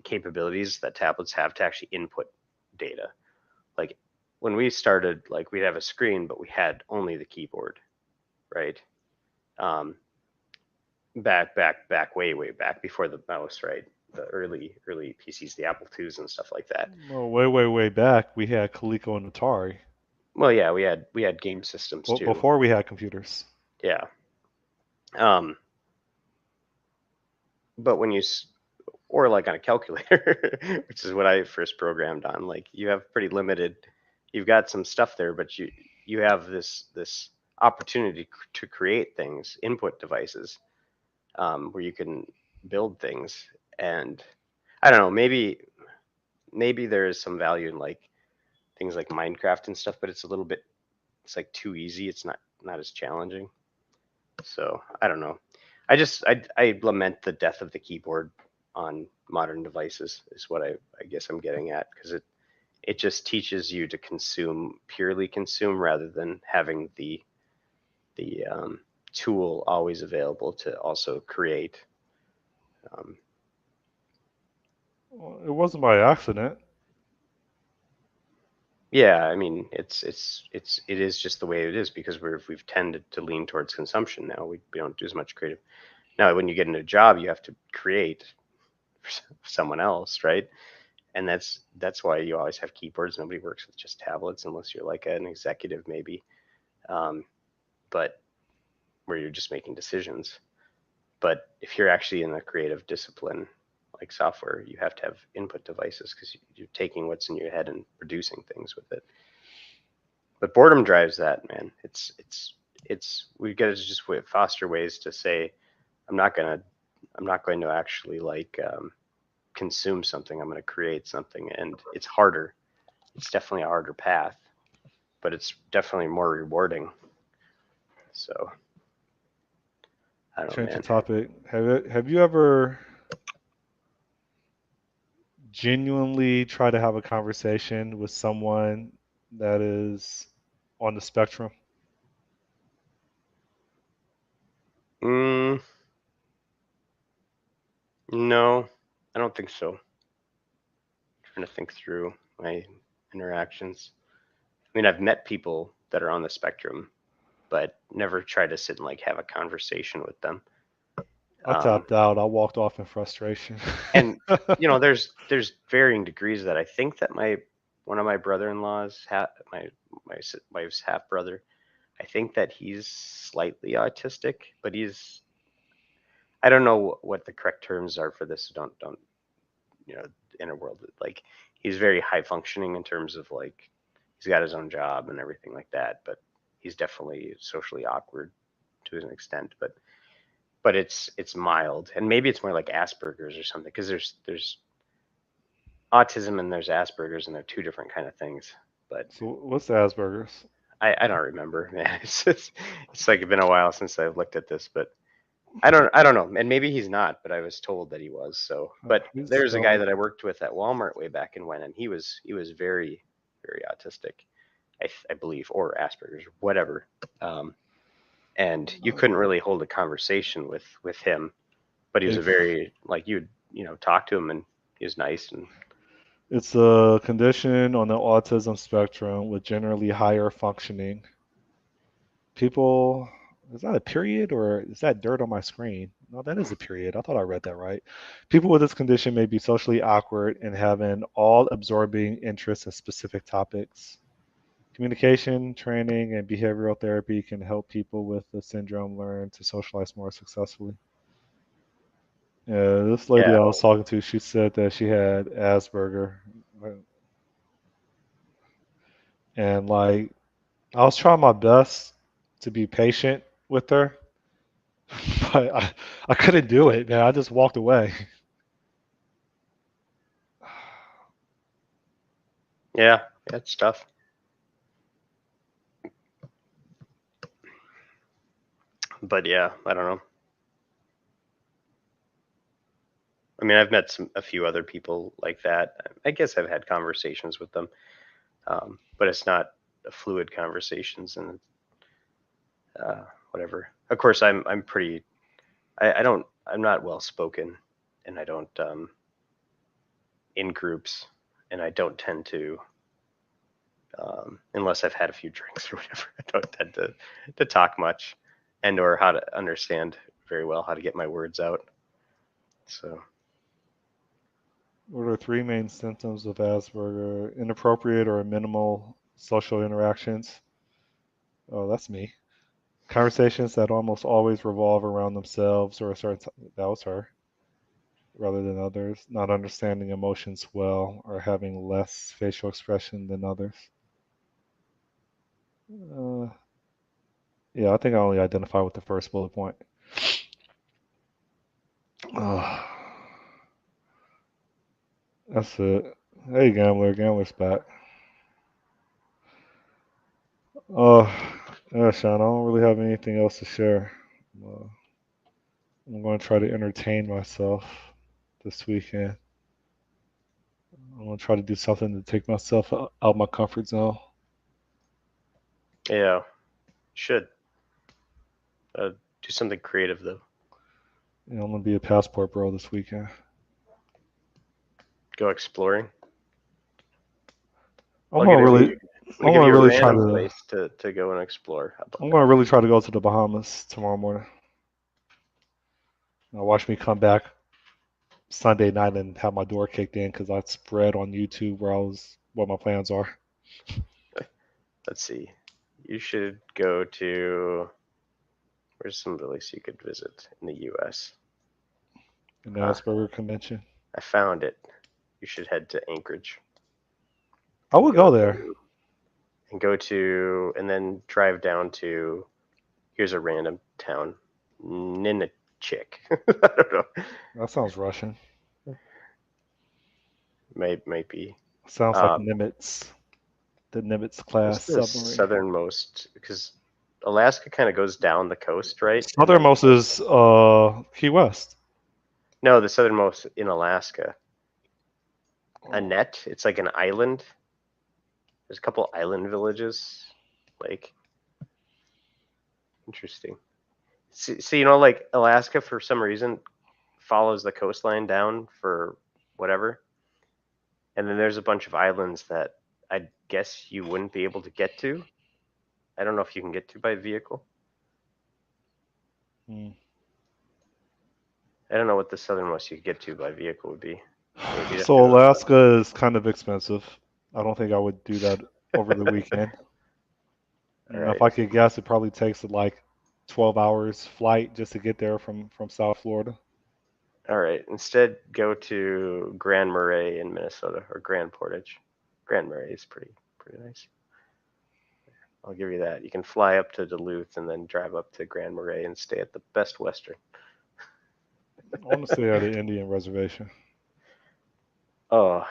capabilities that tablets have to actually input data. Like when we started, like we'd have a screen, but we had only the keyboard, right? Um, back, way back before the mouse, right? The early PCs, the Apple IIs and stuff like that. Well, way back, we had Coleco and Atari. Well, yeah, we had game systems Well, too. before we had computers. Yeah. Um, but when or like on a calculator, which is what I first programmed on, like you have pretty limited. You've got some stuff there, but you have this opportunity to create things, input devices, where you can build things. And I don't know, maybe there is some value in like things like Minecraft and stuff, but it's a little bit, it's like too easy. It's not as challenging. So I don't know. I lament the death of the keyboard on modern devices is what I guess I'm getting at, because it just teaches you to consume, purely consume, rather than having the tool always available to also create. Um, Well, it wasn't by accident. yeah, I mean it is just the way it is because we've tended to lean towards consumption now. We don't do as much creative. Now, when you get into a job, you have to create for someone else, right? And that's why you always have keyboards. Nobody works with just tablets unless you're like an executive, maybe. Um, but where you're just making decisions. But if you're actually in a creative discipline like software, you have to have input devices because you're taking what's in your head and producing things with it. But boredom drives that, man. It's we got to just foster ways to say I'm not gonna I'm not going to actually like consume something. I'm going to create something, and it's harder. It's definitely a harder path, but it's definitely more rewarding. So I don't know, Change the man. topic. Have you ever genuinely tried to have a conversation with someone that is on the spectrum? Mm, no, I don't think so. Trying to think through my interactions. I mean, I've met people that are on the spectrum, but never tried to sit and like have a conversation with them. I Um, tapped out. I walked off in frustration. and there's varying degrees of that. I think that my one of my brother-in-laws, my wife's half brother, I think that he's slightly autistic, but he's I don't know what the correct terms are for this. So don't you know inner world like he's very high functioning in terms of like he's got his own job and everything like that, but he's definitely socially awkward to an extent. But it's mild, and maybe it's more like Asperger's or something because there's autism and there's Asperger's, and they're two different kind of things. But So what's Asperger's? I don't remember, man. It's like it's been a while since I've looked at this, but I don't know, and maybe he's not, but I was told that he was. So, but Please there's a spell guy it. that I worked with at Walmart way back in when, and he was very autistic, I believe, or Asperger's, whatever. Um, and you couldn't really hold a conversation with him, but he was a It's very like talk to him, and he was nice. And it's a condition on the autism spectrum with generally higher functioning. People, is that a period or is that dirt on my screen? No, that is a period. I thought I read that right. People with this condition may be socially awkward and have an all absorbing interest in specific topics. Communication, training, and behavioral therapy can help people with the syndrome learn to socialize more successfully. Yeah, this lady yeah, I was talking to, she said that she had Asperger, and like I was trying my best to be patient with her, but I couldn't do it, man. I just walked away. yeah, it's tough. But yeah, I don't know. I mean, I've met a few other people like that. I guess I've had conversations with them, but it's not a fluid conversations and whatever. Of course, I'm pretty. I don't. I'm not well spoken, and I don't in groups, and I don't tend to unless I've had a few drinks or whatever. I don't tend to talk much, and or how to understand very well how to get my words out. So What are three main symptoms of Asperger? Inappropriate or minimal social interactions. Oh, that's me. Conversations that almost always revolve around themselves or a certain. That was her. Rather than others. Not understanding emotions well or having less facial expression than others. Uh, yeah, I think I only identify with the first bullet point. Oh, that's it. Hey, gambler. Gambler's back. Oh, yeah, Sean, I don't really have anything else to share. Uh, I'm going to try to entertain myself this weekend. I'm going to try to do something to take myself out my comfort zone. Yeah, should do something creative though. I'm going to be a passport bro this weekend. Go exploring. I'm I'll going give to you. really, I'm gonna I'm give going to you a really try random to, place to go and explore. How about I'm going that? to really try to go to the Bahamas tomorrow morning. Now watch me come back Sunday night and have my door kicked in because I spread on YouTube what my plans are. Let's see. You should go to. Where's some place you could visit in the U.S.? In the Huh? Asperger convention. I found it. You should head to Anchorage I and would go there. go to and then drive down to. Here's a random town, Ninachik. I don't know. That sounds Russian. Might be. Sounds like Um, Nimitz, the Nimitz what's class the submarine. southernmost? Because Alaska kind of goes down the coast, right? And then Southernmost is Key West. no, the southernmost in Alaska, Oh, Annette. It's like an island. There's a couple island villages. Like interesting. So like Alaska for some reason follows the coastline down for whatever, and then there's a bunch of islands that I guess you wouldn't be able to get to. I don't know if you can get to by vehicle. hmm. I don't know what the southernmost you could get to by vehicle would be. You'd have to So go. Alaska is kind of expensive. I don't think I would do that over the weekend. All If right, I could guess, it probably takes like 12 hours flight just to get there from South Florida. all right. Instead, go to Grand Marais in Minnesota or Grand Portage. Grand Marais is pretty nice. I'll give you that. You can fly up to Duluth and then drive up to Grand Marais and stay at the Best Western. I want to stay at an Indian reservation. Oh,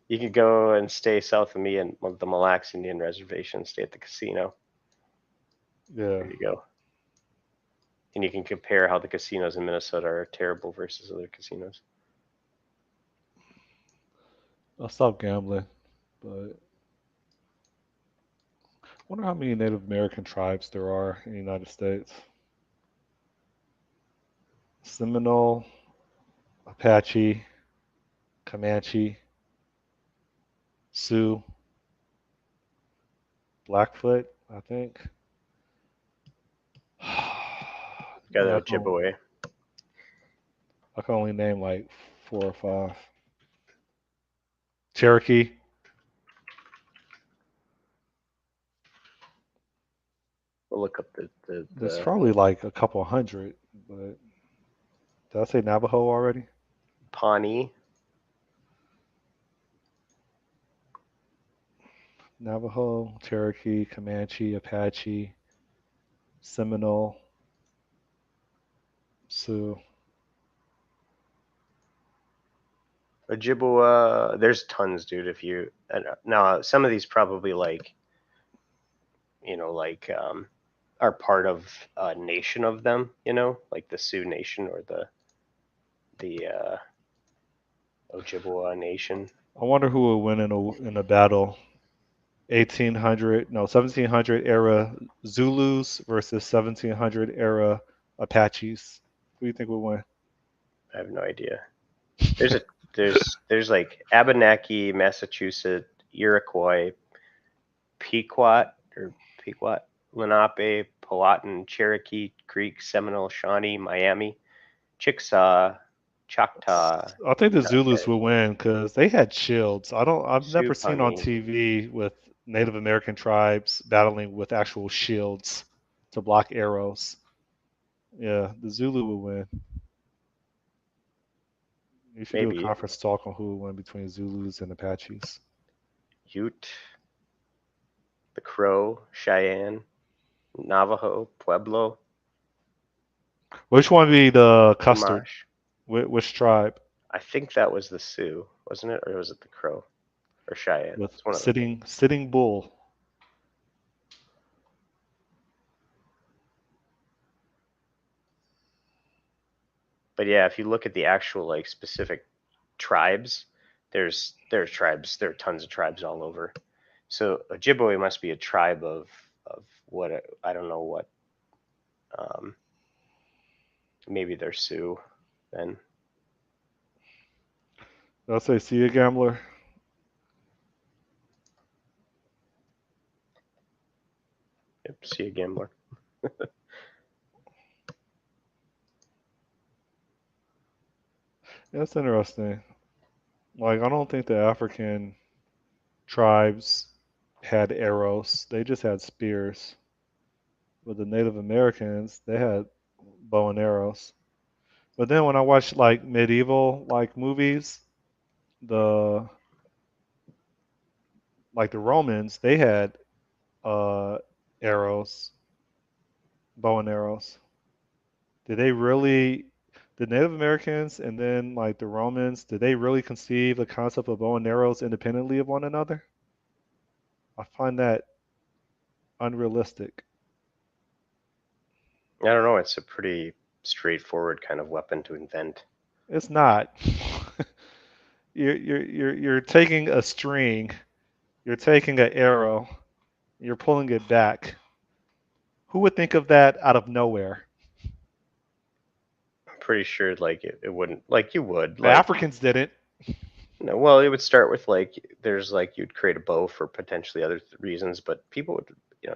you could go and stay south of me in the Mille Lacs Indian Reservation, stay at the casino. Yeah, There you go. And you can compare how the casinos in Minnesota are terrible versus other casinos. I'll stop gambling, but I wonder how many Native American tribes there are in the United States. Seminole, Apache, Comanche, Sioux, Blackfoot, I think. Got Yeah, the Ojibwe. I can only name like four or five. Cherokee. We'll look up There's the probably like a couple hundred, but did I say Navajo already? Pawnee. Navajo, Cherokee, Comanche, Apache, Seminole, Sioux. Ojibwa, there's tons, dude. If you now, some of these probably like are part of a nation of them. Like the Sioux Nation or the Ojibwa Nation. I wonder who would win in a battle. 1800, no, 1700 era Zulus versus 1700 era Apaches. Who do you think would win? I have no idea. There's a there's like Abenaki, Massachusetts, Iroquois, Pequot or Pequot, Lenape, Powhatan, Cherokee, Creek, Seminole, Shawnee, Miami, Chickasaw, Choctaw, I think the Zulus would win because they had shields. I've never Sioux, seen on Pawnee. TV with Native American tribes battling with actual shields to block arrows. Yeah, the Zulu would win. You should do a Maybe conference talk on who would win between Zulus and Apaches. Ute, the Crow, Cheyenne, Navajo, Pueblo, Which one would be the custard? Chumash. Which tribe? I think that was the Sioux, wasn't it? Or was it the Crow or Cheyenne? With It's one of those. Sitting Bull. But yeah, if you look at the actual like specific tribes, there's tribes. There are tons of tribes all over. So Ojibwe must be a tribe of what I don't know what. Um, maybe they're Sioux. Then Did I say see a gambler? yep, see a gambler. Yeah, that's interesting. Like, I don't think the African tribes had arrows. They just had spears. But the Native Americans, they had bow and arrows. But then when I watch like medieval like movies, the like the Romans, they had uh arrows, bow and arrows. Did they really the Native Americans and then like the Romans, did they really conceive the concept of bow and arrows independently of one another? I find that unrealistic. I don't know. It's a pretty straightforward kind of weapon to invent. It's not. You're taking a string, you're taking an arrow, you're pulling it back. Who would think of that out of nowhere? I'm pretty sure like it wouldn't like you would The like Africans didn't. no, well it would start with like there's like you'd create a bow for potentially other reasons, but people would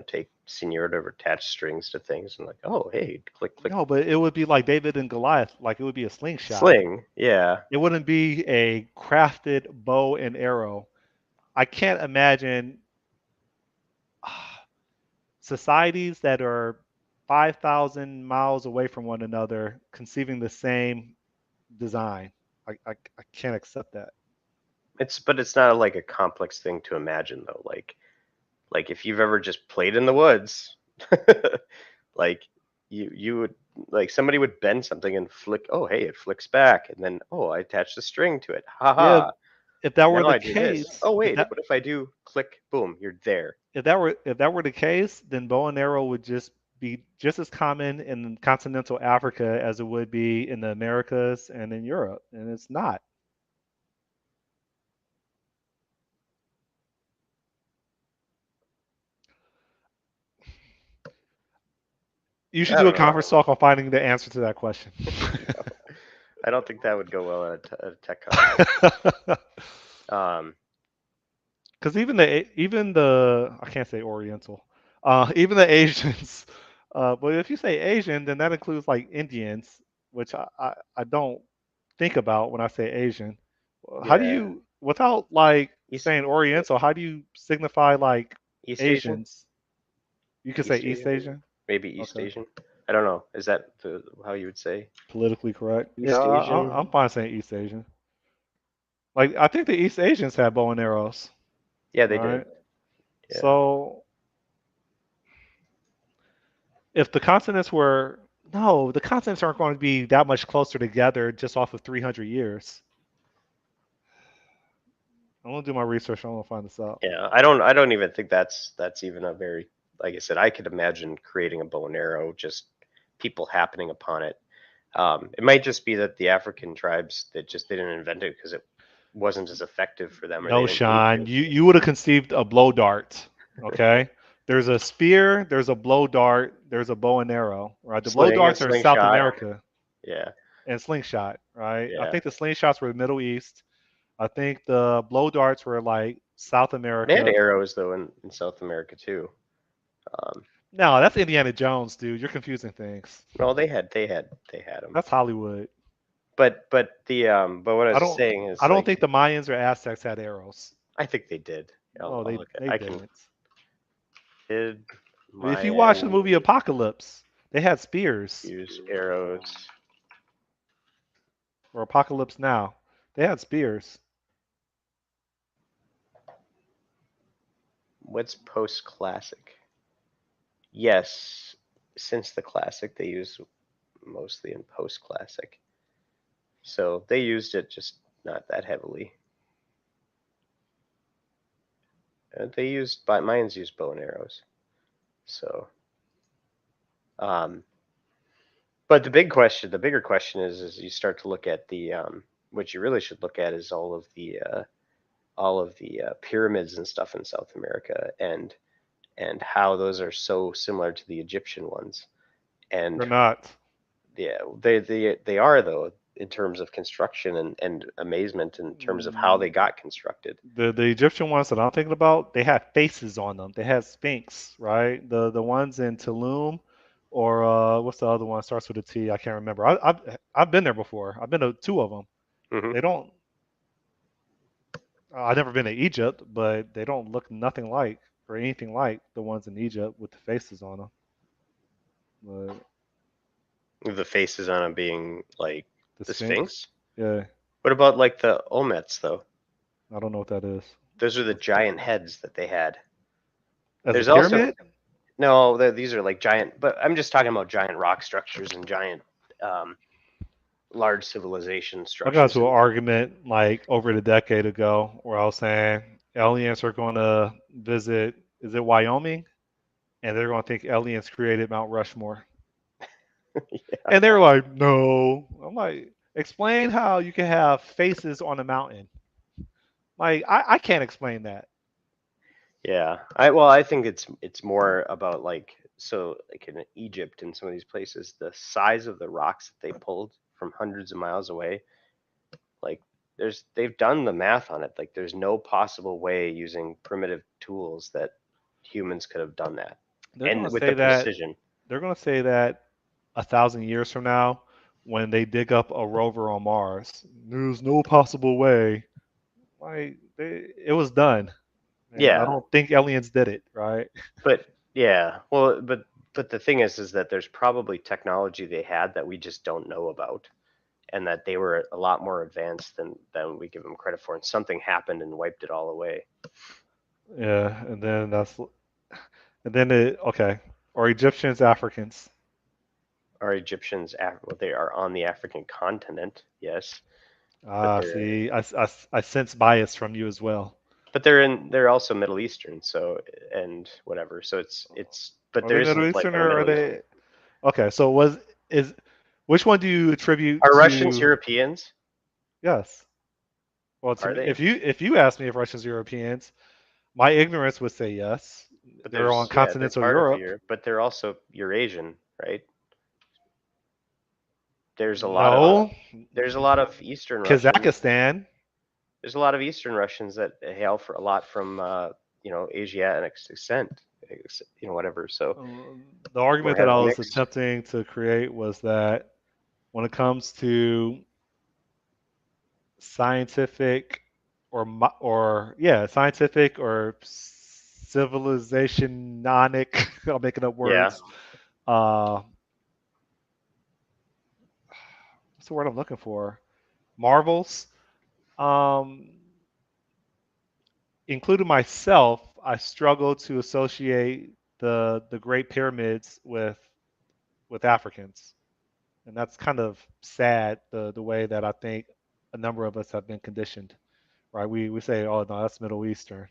take senior to attach strings to things and like oh hey click click No, but it would be like David and Goliath, like it would be a slingshot. sling yeah. It wouldn't be a crafted bow and arrow. I can't imagine societies that are 5,000 miles away from one another conceiving the same design. I can't accept that. It's but it's not like a complex thing to imagine though. Like if you've ever just played in the woods, like you would like somebody would bend something and flick. Oh hey, it flicks back, and then oh I attached a string to it. Ha Yeah, ha. if that were Now the I do this. case, Oh wait, what if I do click? Boom, you're there. if that were the case, then bow and arrow would just be just as common in continental Africa as it would be in the Americas and in Europe, and it's not. You should I do don't a know. conference talk on finding the answer to that question. I don't think that would go well at a tech conference. Um, Because even the I can't say Oriental, even the Asians. But if you say Asian, then that includes like Indians, which I don't think about when I say Asian. How do yeah, you, without like East saying Oriental, how do you signify like East Asian, Asians? You could say East East Asian, Asian. maybe East Okay, Asian. I don't know. Is that how you would say politically correct. Yeah, East Asian? I'm fine saying East Asian. Like I think the East Asians had bow and arrows, Yeah, they did. right? Yeah. So if the continents were no, the continents aren't going to be that much closer together just off of 300 years. I'm gonna do my research. I'm gonna find this out. Yeah, I don't even think that's even a very like I said, I could imagine creating a bow and arrow, just people happening upon it. It might just be that the African tribes that just didn't invent it because it wasn't as effective for them or they No, didn't need Sean, to. you would have conceived a blow dart. Okay, there's a spear, there's a blow dart, there's a bow and arrow. Right, the blow Sling, a darts are in South slingshot. America Yeah, and slingshot. Right, I yeah. think the slingshots were the Middle East. I think the blow darts were like South They had America. arrows though in South America too. Um, No, that's Indiana Jones, dude. You're confusing things. no, they had them. That's Hollywood. But what I I was don't saying I is don't like think the Mayans or Aztecs had arrows. I think they did. No, I'll look at they I can didn't. did If you watch the Mayan movie Apocalypse, they had spears. use arrows. Or Apocalypse Now, they had spears. What's post classic? Yes, since the classic, they use mostly in post classic. So they used it just not that heavily. They used, but Mayans used bow and arrows. So, um, But the bigger question is you start to look at the what you really should look at is all of the pyramids and stuff in South America, and how those are so similar to the Egyptian ones. And They're not. yeah, they are though in terms of construction and amazement in terms of how they Mm, got constructed. the Egyptian ones that I'm thinking about, they had faces on them. They had sphinx, right? The ones in Tulum, or what's the other one? Starts with a T. I can't remember. I've been there before. I've been to two of them. Hmm. They don't. I've never been to Egypt, but they don't look nothing like or anything like the ones in Egypt with the faces on them. But The faces on them being like the the sphinx, Sphinx. yeah, What about like the Olmets though? I don't know what that is. Those are the What's that? giant heads that they had. As a There's also pyramid? no, these are like giant, but I'm just talking about giant rock structures and giant, um, large civilization I got structures. to an And argument like over a decade ago where I was saying aliens are going to visit, is it Wyoming? And they're going to think aliens created Mount Rushmore. And they're like, no. I'm like, explain how you can have faces on a mountain. Like, I can't explain that. yeah, I think it's more about like so like in Egypt and some of these places, the size of the rocks that they pulled from hundreds of miles away, like they've done the math on it. Like there's no possible way using primitive tools that humans could have done that, They're going and to with say the that, precision. they're going to say that 1,000 years from now, when they dig up a rover on Mars, there's no possible way. Like, it was done. And I Yeah, don't think aliens did it, right? but yeah, well, but the thing is that there's probably technology they had that we just don't know about, and that they were a lot more advanced than we give them credit for, and something happened and wiped it all away. Yeah, and then okay, or Egyptians, Africans. Are Egyptians well, they are on the African continent, yes, but Ah, see, I sense bias from you as well. they're also Middle Eastern, so and whatever. So it's but Are there they Middle isn't like a Eastern, or are Middle East. they? Okay, so is which one do you attribute Are Russians to? Europeans? Yes. Well, to Are me, they? if you ask me if Russians are Europeans, my ignorance would say yes. But They're on they're continental part of Europe. Europe, but they're also Eurasian, right? There's a lot of No, there's a lot of Eastern Russians. Kazakhstan. There's a lot of Eastern Russians that hail for a lot from Asiatic descent, whatever. So The argument we're that I having was mixed. attempting to create was that when it comes to scientific or yeah, scientific or civilizationic, I'm making up Yeah, words. Uh, what's the word I'm looking for? Marvels. Um, including myself, I struggle to associate the Great Pyramids with Africans, and that's kind of sad. The way that I think a number of us have been conditioned, right? We say, oh no, that's Middle Eastern,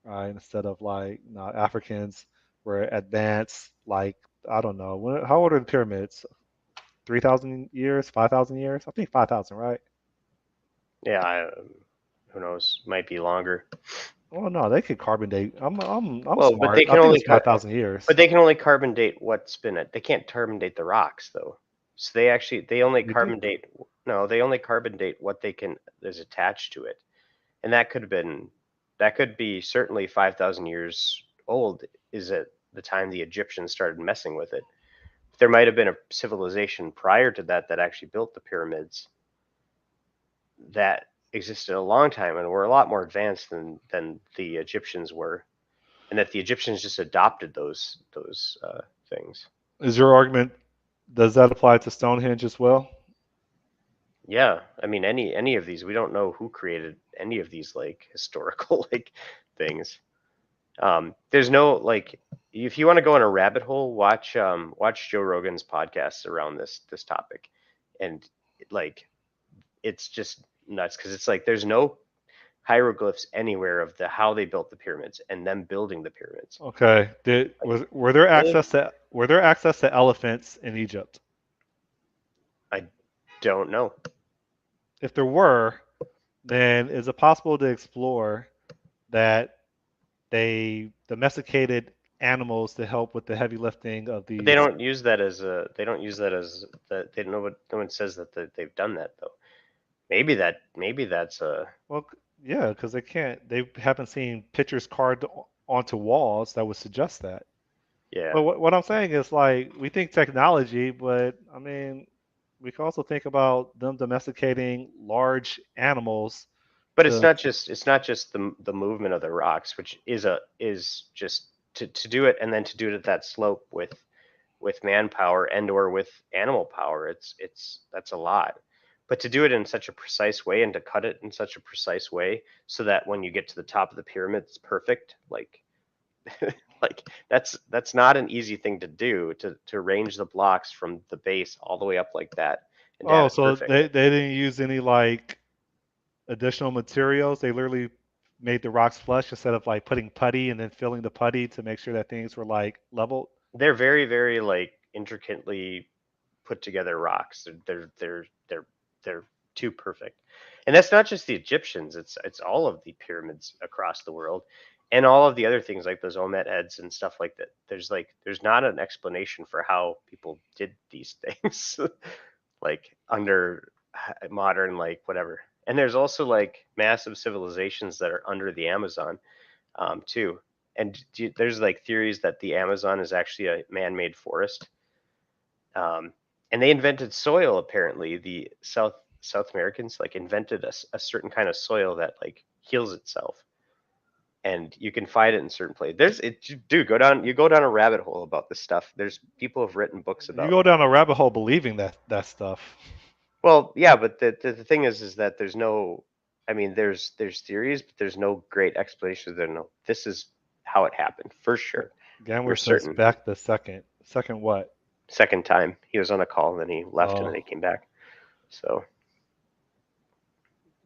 right? Instead of like, no, Africans were advanced. Like, I don't know, how old are the pyramids? 3,000 years, 5,000 years? I think 5,000, right? yeah. Who knows? Might be longer. Oh no, they could carbon date. I'm Well, smart. I think it's 5,000 years. but they can only carbon date what's been it. They can't carbon date the rocks though. So they only You do. carbon date. No, they only carbon date what they can is attached to it, and that could be certainly 5,000 years old. Is at the time the Egyptians started messing with it. There might have been a civilization prior to that that actually built the pyramids that existed a long time and were a lot more advanced than the Egyptians were, and that the Egyptians just adopted those things. Is your argument, does that apply to Stonehenge as well? Yeah, I mean any of these, we don't know who created any of these like historical like things. There's no like if you want to go on a rabbit hole, watch Joe Rogan's podcasts around this topic, and like it's just nuts because it's like there's no hieroglyphs anywhere of the how they built the pyramids and them building the pyramids. Okay. Like Were there the only access to elephants in Egypt? Don't know. If there were, then is it possible to explore that they domesticated animals to help with the heavy lifting of But they these? don't use that as a. They don't use that as that. They know what. No one says that they've done that though. Maybe that. Maybe that's a. Well, yeah, because they can't. They haven't seen pictures carved onto walls that would suggest that. Yeah. But what I'm saying is like we think technology, but I mean, we can also think about them domesticating large animals But to. it's not just the movement of the rocks, which is just to do it and then to do it at that slope with manpower and or with animal power. It's that's a lot. But to do it in such a precise way and to cut it in such a precise way so that when you get to the top of the pyramid it's perfect, like like that's not an easy thing to do to arrange the blocks from the base all the way up like that and to have Oh, it so perfect. they didn't use any like additional materials. They literally made the rocks flush instead of like putting putty and then filling the putty to make sure that things were like leveled. They're very, very like intricately put together rocks. They're too perfect. And that's not just the Egyptians, it's all of the pyramids across the world and all of the other things like those Omet heads and stuff like that. There's not an explanation for how people did these things like under modern like whatever. And there's also like massive civilizations that are under the Amazon too. And there's like theories that the Amazon is actually a man-made forest. Um, and they invented soil apparently. The South Americans like invented a certain kind of soil that like heals itself, and you can find it in certain places. There's it, dude. Go down. You go down a rabbit hole about this stuff. There's people have written books You about. go down a rabbit hole believing that stuff. Well, yeah, but the thing is that there's no. I mean, there's theories, but there's no great explanation. There, no. This is how it happened for sure. Gambler We're says certain. back the second. Second what? Second time he was on a call, and then he left, and then Oh, he came back. So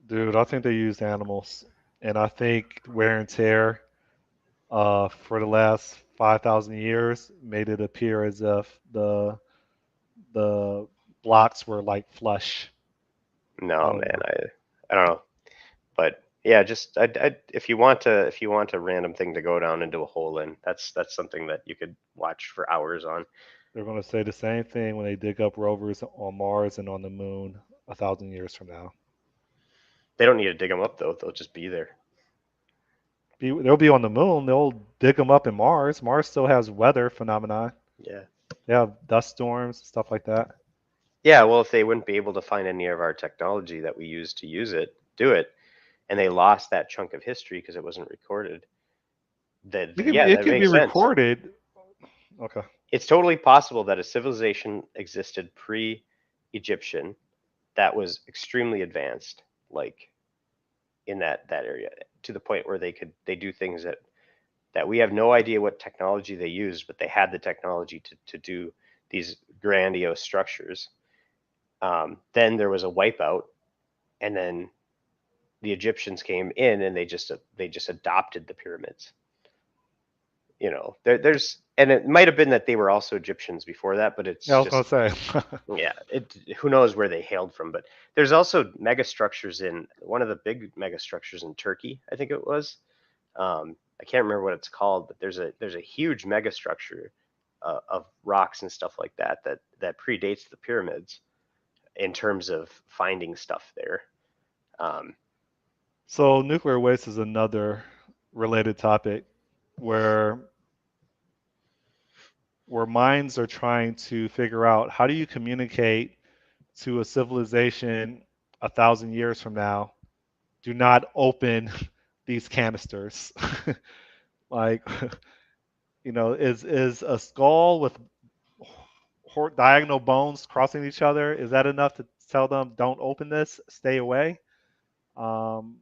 dude, I think they used animals, and I think wear and tear for the last 5,000 years made it appear as if the blocks were like flush. I no, don't man, know. I don't know, but yeah, just if you want a random thing to go down into a hole in, that's something that you could watch for hours on. They're going to say the same thing when they dig up rovers on Mars and on the moon 1,000 years from now. They don't need to dig them up though; they'll just be there. They'll be on the moon. They'll dig them up in Mars. Mars still has weather phenomena. Yeah, They have dust storms, stuff like that. yeah. Well, if they wouldn't be able to find any of our technology that we use to use it, do it, and they lost that chunk of history because it wasn't recorded, then yeah, It that can be makes sense. recorded. Okay. It's totally possible that a civilization existed pre-Egyptian that was extremely advanced, like in that area, to the point where they do things that we have no idea what technology they used, but they had the technology to do these grandiose structures. Then there was a wipeout, and then the Egyptians came in and they just adopted the pyramids. You know, there's and it might have been that they were also Egyptians before that, but Yeah, it's I was gonna just say. yeah, it who knows where they hailed from, but there's also mega structures in one of the big mega structures in Turkey, I think it was. I can't remember what it's called, but there's a huge mega structure of rocks and stuff like that predates the pyramids in terms of finding stuff there. Um, So nuclear waste is another related topic where minds are trying to figure out how do you communicate to a civilization 1,000 years from now. Do not open these canisters. Like, is a skull with diagonal bones crossing each other, is that enough to tell them don't open this, stay away? Um,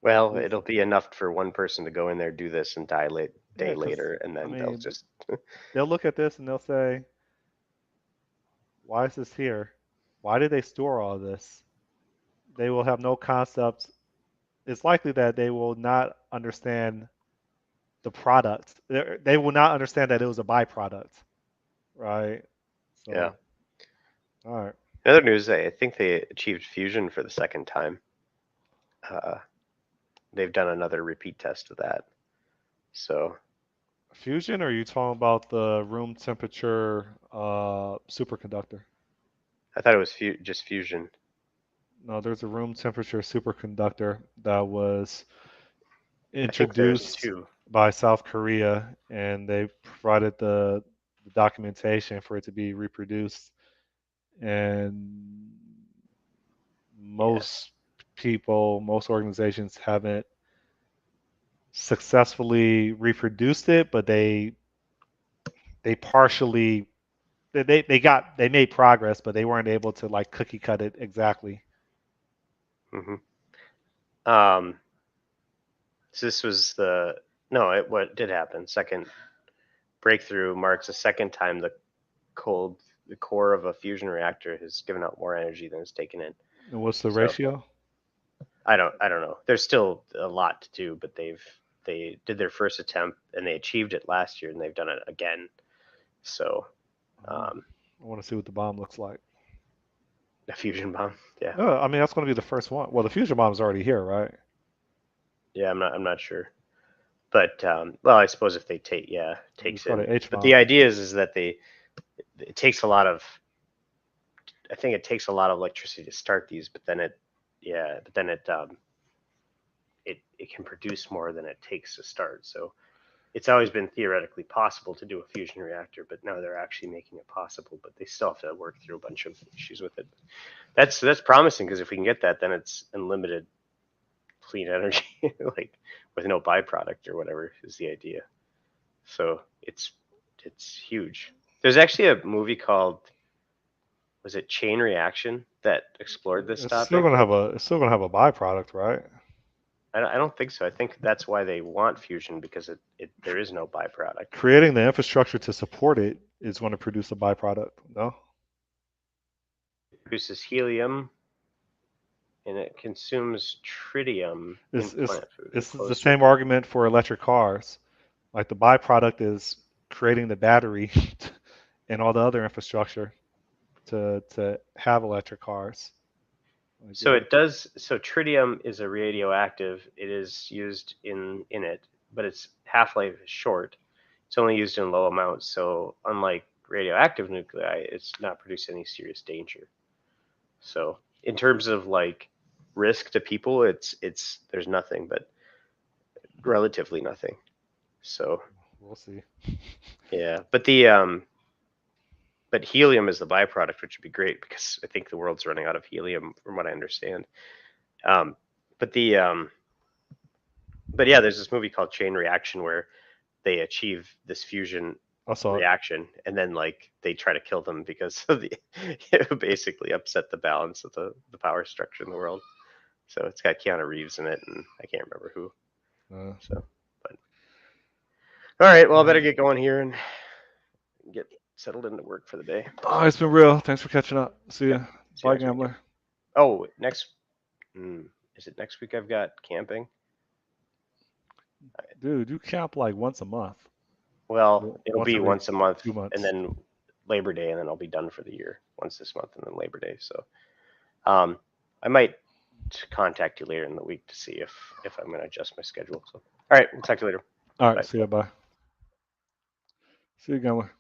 well, is it'll be enough for one person to go in there, do this, and die late Yeah, day because later, and I then they'll mean, just they'll look at this and they'll say, "Why is this here? Why did they store all this?" They will have no concept. It's likely that they will not understand the product. They will not understand that it was a byproduct, right? yeah. So, all right. Another news, I think they achieved fusion for the second time. Uh, they've done another repeat test of that. So Fusion, or are you talking about the room temperature superconductor? I thought it was just fusion. No, there's a room temperature superconductor that was I think there's introduced two. by South Korea, and they provided the documentation for it to be reproduced. And Yeah. most people, most organizations haven't successfully reproduced it, but they partially they made progress, but they weren't able to like cookie cut it exactly. hmm Um, so this was the no. What did happen? Second breakthrough marks the second time the core of a fusion reactor has given out more energy than it's taken in. And what's the So ratio? I don't know. There's still a lot to do, but they did their first attempt and they achieved it last year and they've done it again. So Oh, um, I want to see what the bomb looks like. a fusion bomb. Yeah, Oh, I mean that's going to be the first one. Well, the fusion bomb's already here, right? yeah. I'm not sure, but well, I suppose if they It's takes called in. an H But the bomb. idea is that it takes a lot of I think it takes a lot of electricity to start these, but then it can produce more than it takes to start. So it's always been theoretically possible to do a fusion reactor, but now they're actually making it possible. But they still have to work through a bunch of issues with it. That's promising because if we can get that, then it's unlimited clean energy, like with no byproduct or whatever is the idea. So it's huge. There's actually a movie called was it Chain Reaction that explored this topic. It's still gonna have a byproduct, right? I don't think so. I think that's why they want fusion because there is no byproduct. Creating the infrastructure to support it is going to produce a byproduct. No, It produces helium and it consumes tritium in it's it's plant food in it's the closed same circuit. argument for electric cars. Like the byproduct is creating the battery and all the other infrastructure to have electric cars. Like, So it does. So tritium is a radioactive. It is used in it, but its half life is short. It's only used in low amounts. So unlike radioactive nuclei, it's not producing any serious danger. So in terms of like risk to people, it's there's nothing, but relatively nothing. So we'll see. yeah, but helium is the byproduct, which would be great because I think the world's running out of helium, from what I understand. Um, but the but yeah, there's this movie called Chain Reaction where they achieve this fusion I saw it. reaction, and then like they try to kill them because of the it basically upset the balance of the power structure in the world. So it's got Keanu Reeves in it, and I can't remember who. Uh, So, but all right, well, I better uh, get going here and get settled into work for the day. oh, it's been real. Thanks for catching up. See Yep. ya. See you Bye, next week. Yep. gambler. Oh, is it next week? I've got camping. Dude, you camp like once a month. Well, Well, it'll once be every once a month, two and months. then Labor Day, and then I'll be done for the year. Once this month, and then Labor Day. So, um, I might contact you later in the week to see if I'm going to adjust my schedule. So, all right, we'll talk to you later. All right, Bye. see ya. Bye. See you, gambler.